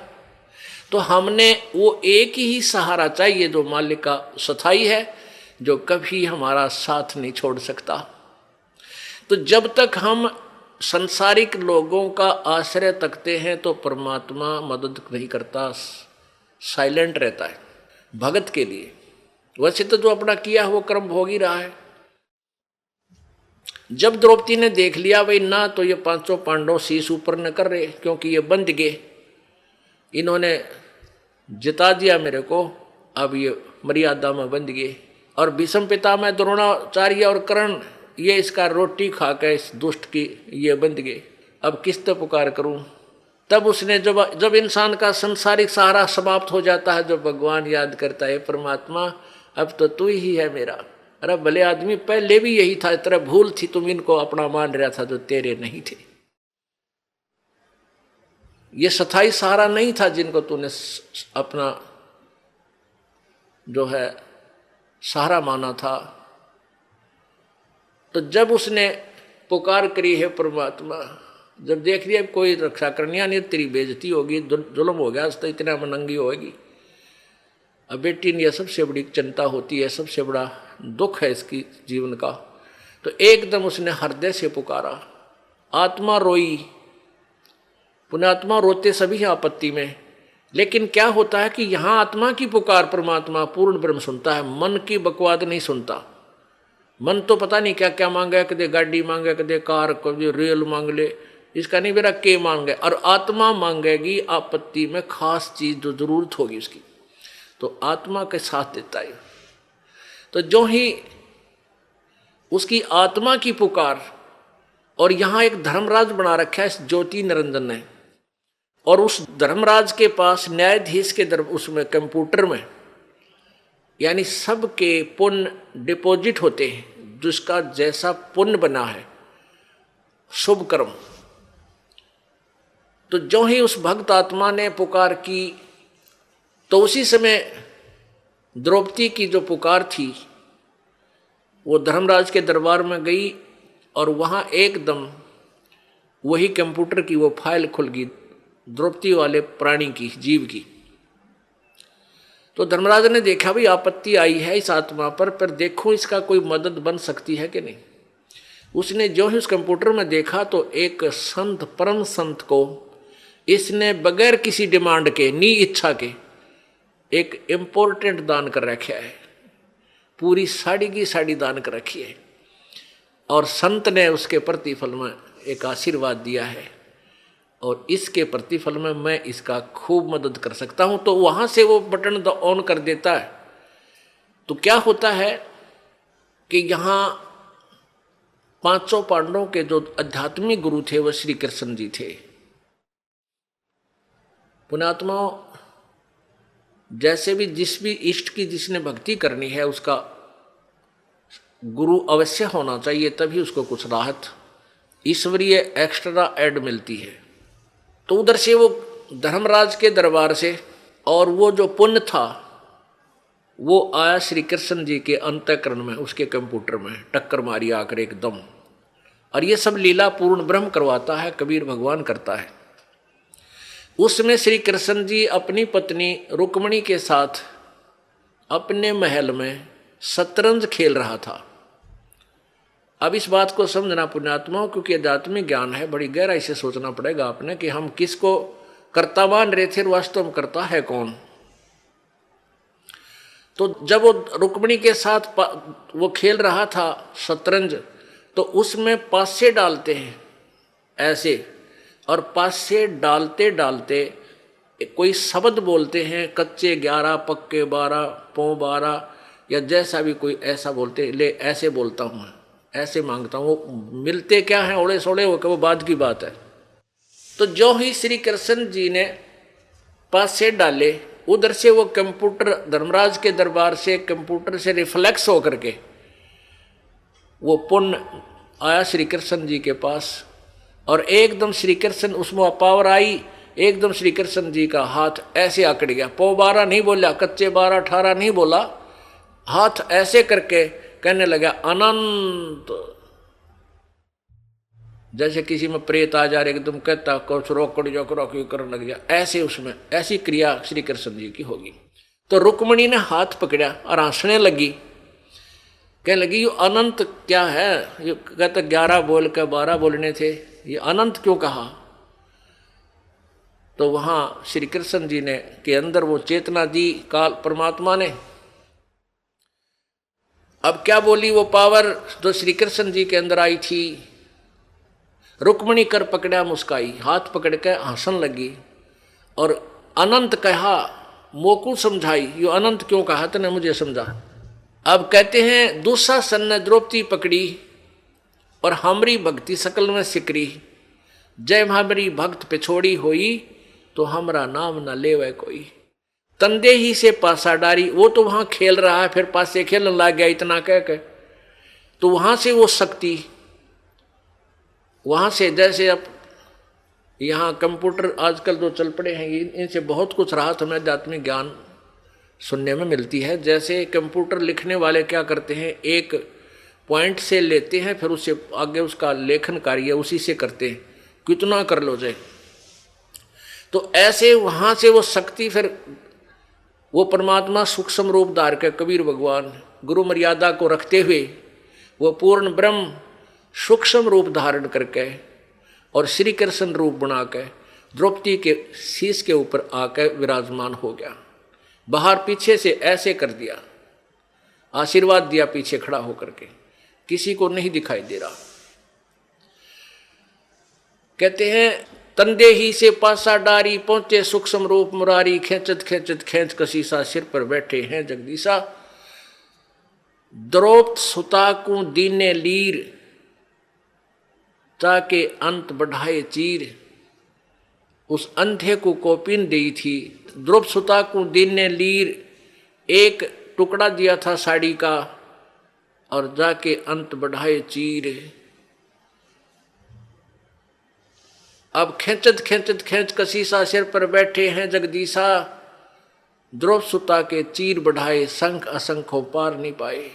B: तो हमने वो एक ही सहारा चाहिए जो मालिक का स्थायी है, जो कभी हमारा साथ नहीं छोड़ सकता। तो जब तक हम संसारिक लोगों का आश्रय तकते हैं तो परमात्मा मदद नहीं करता, साइलेंट रहता है भगत के लिए। वैसे तो जो अपना किया वो कर्म भोग ही रहा है। जब द्रौपदी ने देख लिया भाई ना तो ये 500 पांडव शीश ऊपर न कर रहे, क्योंकि ये बंध गए, इन्होंने जिता दिया मेरे को, अब ये मर्यादा में बंध गए। और भीष्म पितामह द्रोणाचार्य और कर्ण ये इसका रोटी खा के इस दुष्ट की ये बंध गए, अब किस तो पुकार करूं। तब उसने जब इंसान का संसारिक सहारा समाप्त हो जाता है, जब भगवान याद करता है परमात्मा अब तो तू ही है मेरा। अरे भले आदमी, पहले भी यही था, तेरा भूल थी, तुम इनको अपना मान रहा था जो तेरे नहीं थे। ये स्थायी सहारा नहीं था जिनको तूने अपना जो है सहारा माना था। तो जब उसने पुकार करी है परमात्मा, जब देख लिया कोई रक्षा करनी नहीं, तेरी बेइज्जती होगी, जुल्म हो गया, तो इतना मनंगी होगी। अब बेटी ने यह सबसे बड़ी चिंता होती है, सबसे बड़ा दुख है इसकी जीवन का। तो एकदम उसने हृदय से पुकारा, आत्मा रोई। पुण्यात्मा रोते सभी हैं आपत्ति में, लेकिन क्या होता है कि यहाँ आत्मा की पुकार परमात्मा पूर्ण ब्रह्म सुनता है, मन की बकवाद नहीं सुनता। मन तो पता नहीं क्या क्या मांगे, कदे गाड़ी मांगे, कदे कार, कदे रेल मांग ले, इसका नहीं मेरा के मांगे। और आत्मा मांगेगी आपत्ति में खास चीज जो जरूरत होगी उसकी, तो आत्मा के साथ देता है। तो जो ही उसकी आत्मा की पुकार, और यहाँ एक धर्मराज बना रखा है इस ज्योति निरंजन ने, और उस धर्मराज के पास न्यायाधीश के उसमें कंप्यूटर में यानी सबके पुण्य डिपॉजिट होते हैं, जिसका जैसा पुण्य बना है शुभ कर्म। तो जो ही उस भक्त आत्मा ने पुकार की, तो उसी समय द्रौपदी की जो पुकार थी वो धर्मराज के दरबार में गई, और वहाँ एकदम वही कंप्यूटर की वो फाइल खुल गई द्रौपदी वाले प्राणी की, जीव की। तो धर्मराज ने देखा भाई आपत्ति आई है इस आत्मा पर देखो इसका कोई मदद बन सकती है कि नहीं। उसने जो ही उस कंप्यूटर में देखा तो एक संत, परम संत को इसने बगैर किसी डिमांड के, नी इच्छा के, एक इम्पोर्टेंट दान कर रखा है, पूरी साड़ी की साड़ी दान कर रखी है, और संत ने उसके प्रतिफल में एक आशीर्वाद दिया है, और इसके प्रतिफल में मैं इसका खूब मदद कर सकता हूं। तो वहां से वो बटन ऑन कर देता है। तो क्या होता है कि यहाँ पांचों पांडवों के जो आध्यात्मिक गुरु थे वो श्री कृष्ण जी थे। पुण्यात्माओं, जैसे भी जिस भी इष्ट की जिसने भक्ति करनी है उसका गुरु अवश्य होना चाहिए, तभी उसको कुछ राहत ईश्वरीय एक्स्ट्रा ऐड मिलती है। तो उधर से वो धर्मराज के दरबार से, और वो जो पुण्य था वो आया श्री कृष्ण जी के अंतःकरण में, उसके कंप्यूटर में टक्कर मारी आकर एकदम। और ये सब लीला पूर्ण ब्रह्म करवाता है, कबीर भगवान करता है। उसमें श्री कृष्ण जी अपनी पत्नी रुक्मणी के साथ अपने महल में शतरंज खेल रहा था। अब इस बात को समझना पुण्यात्माओं, क्योंकि आध्यात्मिक ज्ञान है, बड़ी गहराई से सोचना पड़ेगा आपने कि हम किसको कर्ता मान रहे थे, वास्तव में करता है कौन। तो जब वो रुक्मणी के साथ वो खेल रहा था शतरंज, तो उसमें पासे डालते हैं ऐसे, और पासे डालते डालते कोई शब्द बोलते हैं, कच्चे 11 पक्के 12 पौ 12, या जैसा भी कोई ऐसा बोलते, ले ऐसे बोलता हूँ मैं, ऐसे मांगता हूँ। वो मिलते क्या हैं ओड़े सोड़े हो, वो बाद की बात है। तो जो ही श्री कृष्ण जी ने पासे डाले, उधर से वो कंप्यूटर धर्मराज के दरबार से कंप्यूटर से रिफ्लेक्स होकर के वो पुण्य आया श्री कृष्ण जी के पास, और एकदम श्री कृष्ण उसमें पावर आई, एकदम श्री कृष्ण जी का हाथ ऐसे आकड़ गया। पौ 12 नहीं बोला, कच्चे 12 18 नहीं बोला, हाथ ऐसे करके कहने लगा अनंत। जैसे किसी में प्रेत आ जा रहे, एकदम कहता कुछ रोकड़ जो रोकी करने लग गया, ऐसे उसमें ऐसी क्रिया श्री कृष्ण जी की होगी। तो रुक्मणी ने हाथ पकड़ा और हंसने लगी, कहने लगी ये अनंत क्या है, ये कहते 11 बोल के 12 बोलने थे, ये अनंत क्यों कहा। तो वहां श्री कृष्ण जी ने के अंदर वो चेतना दी काल परमात्मा ने। अब क्या बोली वो पावर जो श्री कृष्ण जी के अंदर आई थी, रुक्मणी कर पकड़ा मुस्काई, हाथ पकड़ के हंसन लगी, और अनंत कहा, मोकू समझाई, ये अनंत क्यों कहा तूने मुझे समझा। अब कहते हैं दुशासन ने द्रौपदी पकड़ी और हमारी भक्ति सकल में सिकरी, जय हमारी भक्त पिछोड़ी होई तो हमारा नाम न लेवे कोई। तंदे ही से पासा डारी, वो तो वहां खेल रहा है, फिर पासे खेलने लग गया इतना कह के। तो वहां से वो शक्ति, वहां से जैसे अब यहाँ कंप्यूटर आजकल जो चल पड़े हैं, इनसे बहुत कुछ राहत हमें आध्यात्मिक ज्ञान सुनने में मिलती है। जैसे कंप्यूटर लिखने वाले क्या करते हैं, एक पॉइंट से लेते हैं, फिर उससे आगे उसका लेखन कार्य उसी से करते हैं, कितना कर लो जाए। तो ऐसे वहां से वो शक्ति फिर वो परमात्मा सूक्ष्म रूप धार के कबीर भगवान गुरु मर्यादा को रखते हुए वो पूर्ण ब्रह्म सूक्ष्म रूप धारण करके और श्री कृष्ण रूप बना के द्रौपदी के शीश के ऊपर आकर विराजमान हो गया। बाहर पीछे से ऐसे कर दिया, आशीर्वाद दिया पीछे खड़ा होकर के, किसी को नहीं दिखाई दे रहा। कहते हैं तंदे ही से पासा डारी पहुंचे सूक्ष्म रूप मुरारी खेचत खेचत खेच कसीसा सिर पर बैठे हैं जगदीशा। द्रौपद सुता को दीने लीर ताके अंत बढ़ाए चीर। उस अंधे को कौपीन दी थी। द्रौपद सुता को दीने लीर एक टुकड़ा दिया था साड़ी का और जाके अंत बढ़ाए चीर। अब खेचत खेचत खेच कसीसा सिर पर बैठे हैं जगदीशा। द्रौपद सुता के चीर बढ़ाए शंख असंख हो पार नहीं पाए।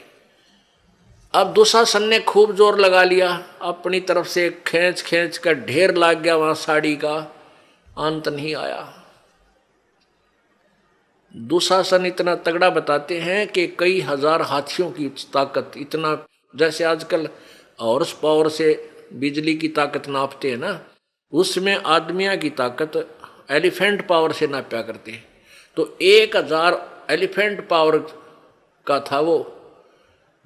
B: अब दुशासन ने खूब जोर लगा लिया, अपनी तरफ से खींच खींच कर ढेर लाग गया वहां साड़ी का, अंत नहीं आया। दुशासन इतना तगड़ा बताते हैं कि कई हजार हाथियों की ताकत, इतना जैसे आजकल हॉर्स पावर से बिजली की ताकत नापते हैं ना, उसमें आदमियों की ताकत एलिफेंट पावर से नापा करते हैं। तो 1000 एलिफेंट पावर का था वो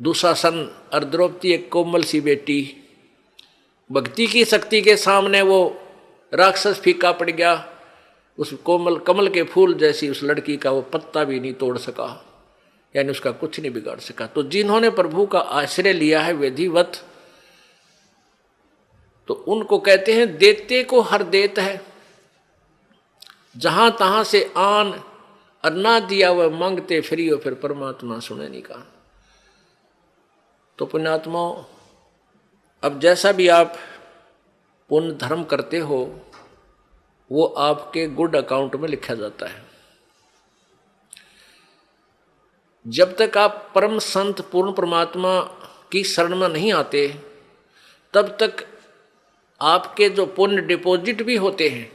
B: दुशासन। और द्रौपदी एक कोमल सी बेटी, भक्ति की शक्ति के सामने वो राक्षस फीका पड़ गया। उस कोमल कमल के फूल जैसी उस लड़की का वो पत्ता भी नहीं तोड़ सका, यानी उसका कुछ नहीं बिगाड़ सका। तो जिन्होंने प्रभु का आश्रय लिया है विधिवत, तो उनको कहते हैं देते को हर देत है। जहां तहां से आन और ना दिया वह मांगते फिरी हो, फिर परमात्मा सुने नहीं कहा। तो पुण्यात्मा, अब जैसा भी आप पुण्य धर्म करते हो वो आपके गुड अकाउंट में लिखा जाता है। जब तक आप परम संत पूर्ण परमात्मा की शरण में नहीं आते तब तक आपके जो पुण्य डिपॉजिट भी होते हैं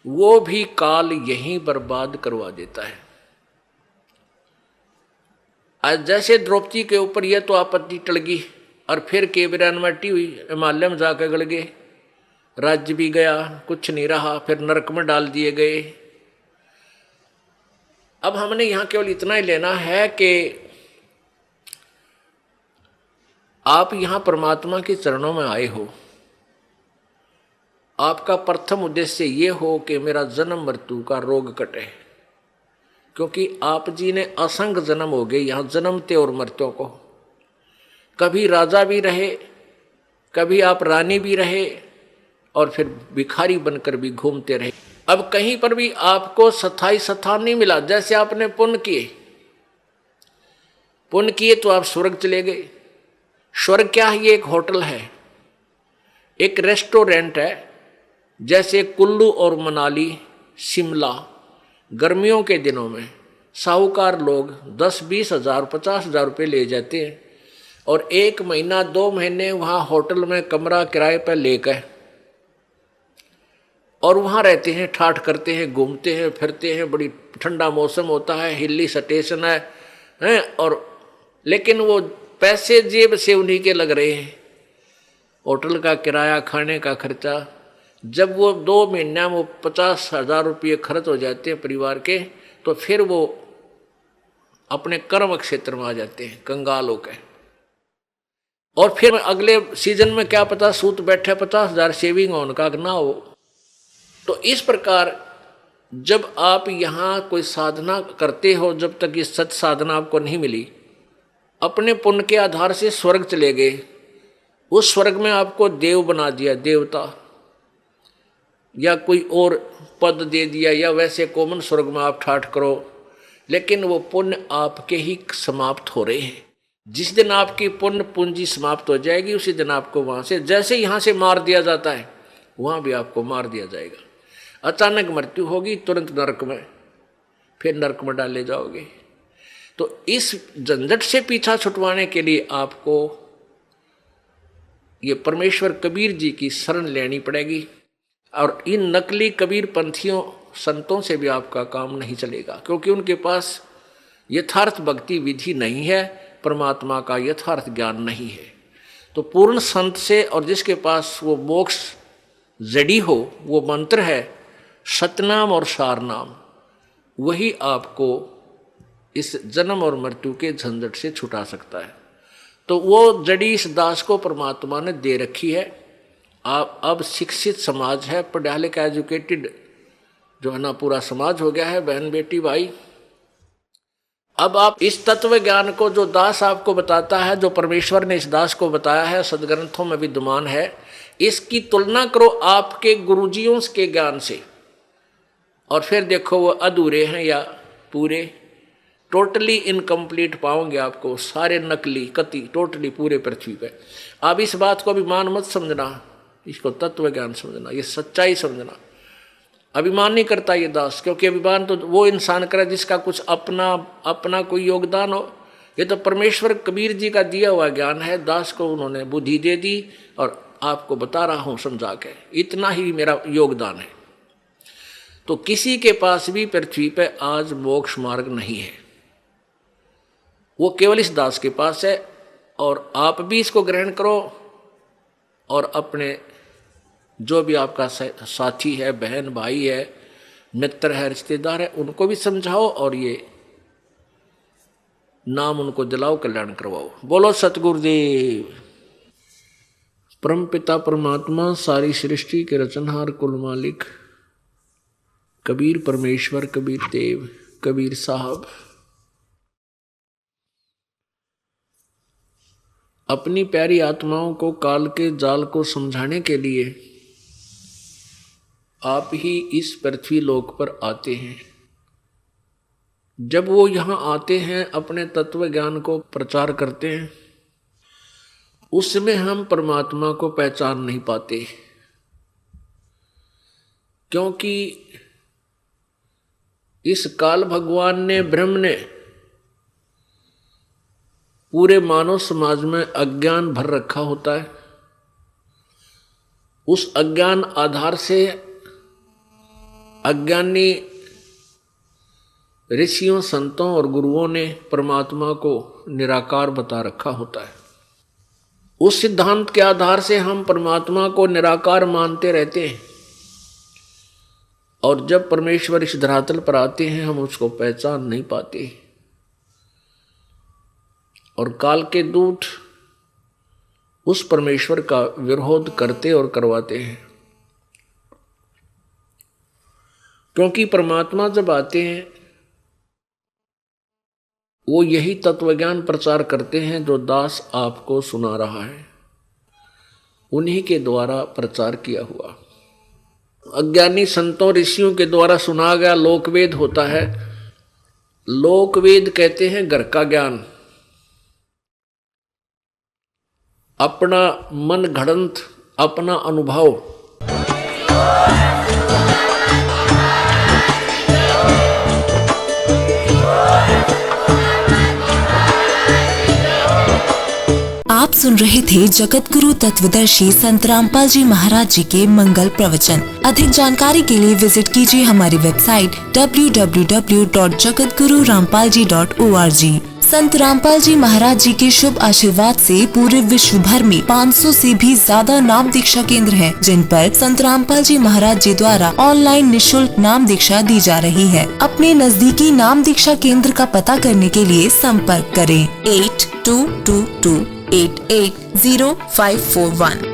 B: वो भी काल यहीं बर्बाद करवा देता है। आज जैसे द्रौपदी के ऊपर यह तो आपत्ति टल गई और फिर केवरानमटी हुई, हिमालय में जाकर गड़ गए, राज्य भी गया, कुछ नहीं रहा, फिर नरक में डाल दिए गए। अब हमने यहां केवल इतना ही लेना है कि आप यहां परमात्मा के चरणों में आए हो, आपका प्रथम उद्देश्य ये हो कि मेरा जन्म मृत्यु का रोग कटे, क्योंकि आप जी ने असंख्य जन्म हो गए यहां जन्मते और मरते को। कभी राजा भी रहे, कभी आप रानी भी रहे और फिर भिखारी बनकर भी घूमते रहे। अब कहीं पर भी आपको स्थायी स्थान नहीं मिला। जैसे आपने पुण्य किए तो आप स्वर्ग चले गए। स्वर्ग क्या है? ये एक होटल है, एक रेस्टोरेंट है। जैसे कुल्लू और मनाली, शिमला, गर्मियों के दिनों में साहूकार लोग 10-20 हजार 50 हजार रुपये ले जाते हैं और 1 महीना 2 महीने वहाँ होटल में कमरा किराए पर लेकर और वहाँ रहते हैं, ठाठ करते हैं, घूमते हैं, फिरते हैं। बड़ी ठंडा मौसम होता है, हिली स्टेशन है और लेकिन वो पैसे जेब से उन्हीं के लग रहे हैं, होटल का किराया, खाने का खर्चा। जब वो 2 महीना वो 50 हजार रुपये खर्च हो जाते हैं परिवार के, तो फिर वो अपने कर्म क्षेत्र में आ जाते हैं कंगाल होकर। और फिर अगले सीजन में क्या पता सूत बैठे 50 हजार सेविंग हो उनका ना हो। तो इस प्रकार जब आप यहाँ कोई साधना करते हो, जब तक ये सच साधना आपको नहीं मिली, अपने पुण्य के आधार से स्वर्ग चले गए। उस स्वर्ग में आपको देव बना दिया, देवता, या कोई और पद दे दिया, या वैसे कॉमन स्वर्ग में आप ठाठ करो, लेकिन वो पुण्य आपके ही समाप्त हो रहे हैं। जिस दिन आपकी पुण्य पूंजी समाप्त हो जाएगी उसी दिन आपको वहां से, जैसे यहाँ से मार दिया जाता है, वहां भी आपको मार दिया जाएगा। अचानक मृत्यु होगी, तुरंत नरक में, फिर नरक में डाले जाओगे। तो इस झंझट से पीछा छुटवाने के लिए आपको ये परमेश्वर कबीर जी की शरण लेनी पड़ेगी। और इन नकली कबीर पंथियों संतों से भी आपका काम नहीं चलेगा, क्योंकि उनके पास यथार्थ भक्ति विधि नहीं है, परमात्मा का यथार्थ ज्ञान नहीं है। तो पूर्ण संत से और जिसके पास वो मोक्ष जड़ी हो, वो मंत्र है सतनाम और सारनाम, वही आपको इस जन्म और मृत्यु के झंझट से छुटा सकता है। तो वो जड़ी इस दास को परमात्मा ने दे रखी है। आप अब शिक्षित समाज है, पढ़ा लिखा एजुकेटेड जो है ना पूरा समाज हो गया है, बहन बेटी भाई। अब आप इस तत्व ज्ञान को जो दास आपको बताता है, जो परमेश्वर ने इस दास को बताया है, सदग्रंथों में विद्यमान है, इसकी तुलना करो आपके गुरुजियों के ज्ञान से और फिर देखो वो अधूरे हैं या पूरे। टोटली इनकम्प्लीट पाओगे आपको, सारे नकली कति टोटली पूरे पृथ्वी पे। आप इस बात को अभिमान मत समझना, इसको तत्व ज्ञान समझना, ये सच्चाई समझना। अभिमान नहीं करता ये दास, क्योंकि अभिमान तो वो इंसान करे जिसका कुछ अपना कोई योगदान हो। ये तो परमेश्वर कबीर जी का दिया हुआ ज्ञान है, दास को उन्होंने बुद्धि दे दी और आपको बता रहा हूं समझा के, इतना ही मेरा योगदान है। तो किसी के पास भी पृथ्वी पे आज मोक्ष मार्ग नहीं है, वो केवल इस दास के पास है। और आप भी इसको ग्रहण करो और अपने जो भी आपका साथी है, बहन भाई है, मित्र है, रिश्तेदार है, उनको भी समझाओ और ये नाम उनको दिलाओ, कल्याण करवाओ। बोलो सतगुरुदेव। परम पिता परमात्मा, सारी सृष्टि के रचनहार, कुल मालिक कबीर परमेश्वर, कबीर देव, कबीर साहब अपनी प्यारी आत्माओं को काल के जाल को समझाने के लिए आप ही इस पृथ्वी लोक पर आते हैं। जब वो यहाँ आते हैं, अपने तत्व ज्ञान को प्रचार करते हैं, उसमें हम परमात्मा को पहचान नहीं पाते, क्योंकि इस काल भगवान ने, ब्रह्म ने पूरे मानव समाज में अज्ञान भर रखा होता है। उस अज्ञान आधार से अज्ञानी ऋषियों, संतों और गुरुओं ने परमात्मा को निराकार बता रखा होता है। उस सिद्धांत के आधार से हम परमात्मा को निराकार मानते रहते हैं और जब परमेश्वर इस धरातल पर आते हैं हम उसको पहचान नहीं पाते और काल के दूत उस परमेश्वर का विरोध करते और करवाते हैं। क्योंकि परमात्मा जब आते हैं वो यही तत्वज्ञान प्रचार करते हैं जो दास आपको सुना रहा है, उन्हीं के द्वारा प्रचार किया हुआ। अज्ञानी संतों ऋषियों के द्वारा सुना गया लोकवेद होता है। लोकवेद कहते हैं घर का ज्ञान, अपना मन घड़ंत, अपना अनुभव।
C: आप सुन रहे थे जगत गुरु तत्वदर्शी संत रामपाल जी महाराज जी के मंगल प्रवचन। अधिक जानकारी के लिए विजिट कीजिए हमारी वेबसाइट www.jagatgururampalji.org। संत रामपाल जी महाराज जी के शुभ आशीर्वाद से पूरे विश्व भर में 500 से भी ज्यादा नाम दीक्षा केंद्र हैं, जिन पर संत रामपाल जी महाराज जी द्वारा ऑनलाइन निःशुल्क नाम दीक्षा दी जा रही है। अपने नजदीकी नाम दीक्षा केंद्र का पता करने के लिए संपर्क करें 8222880541।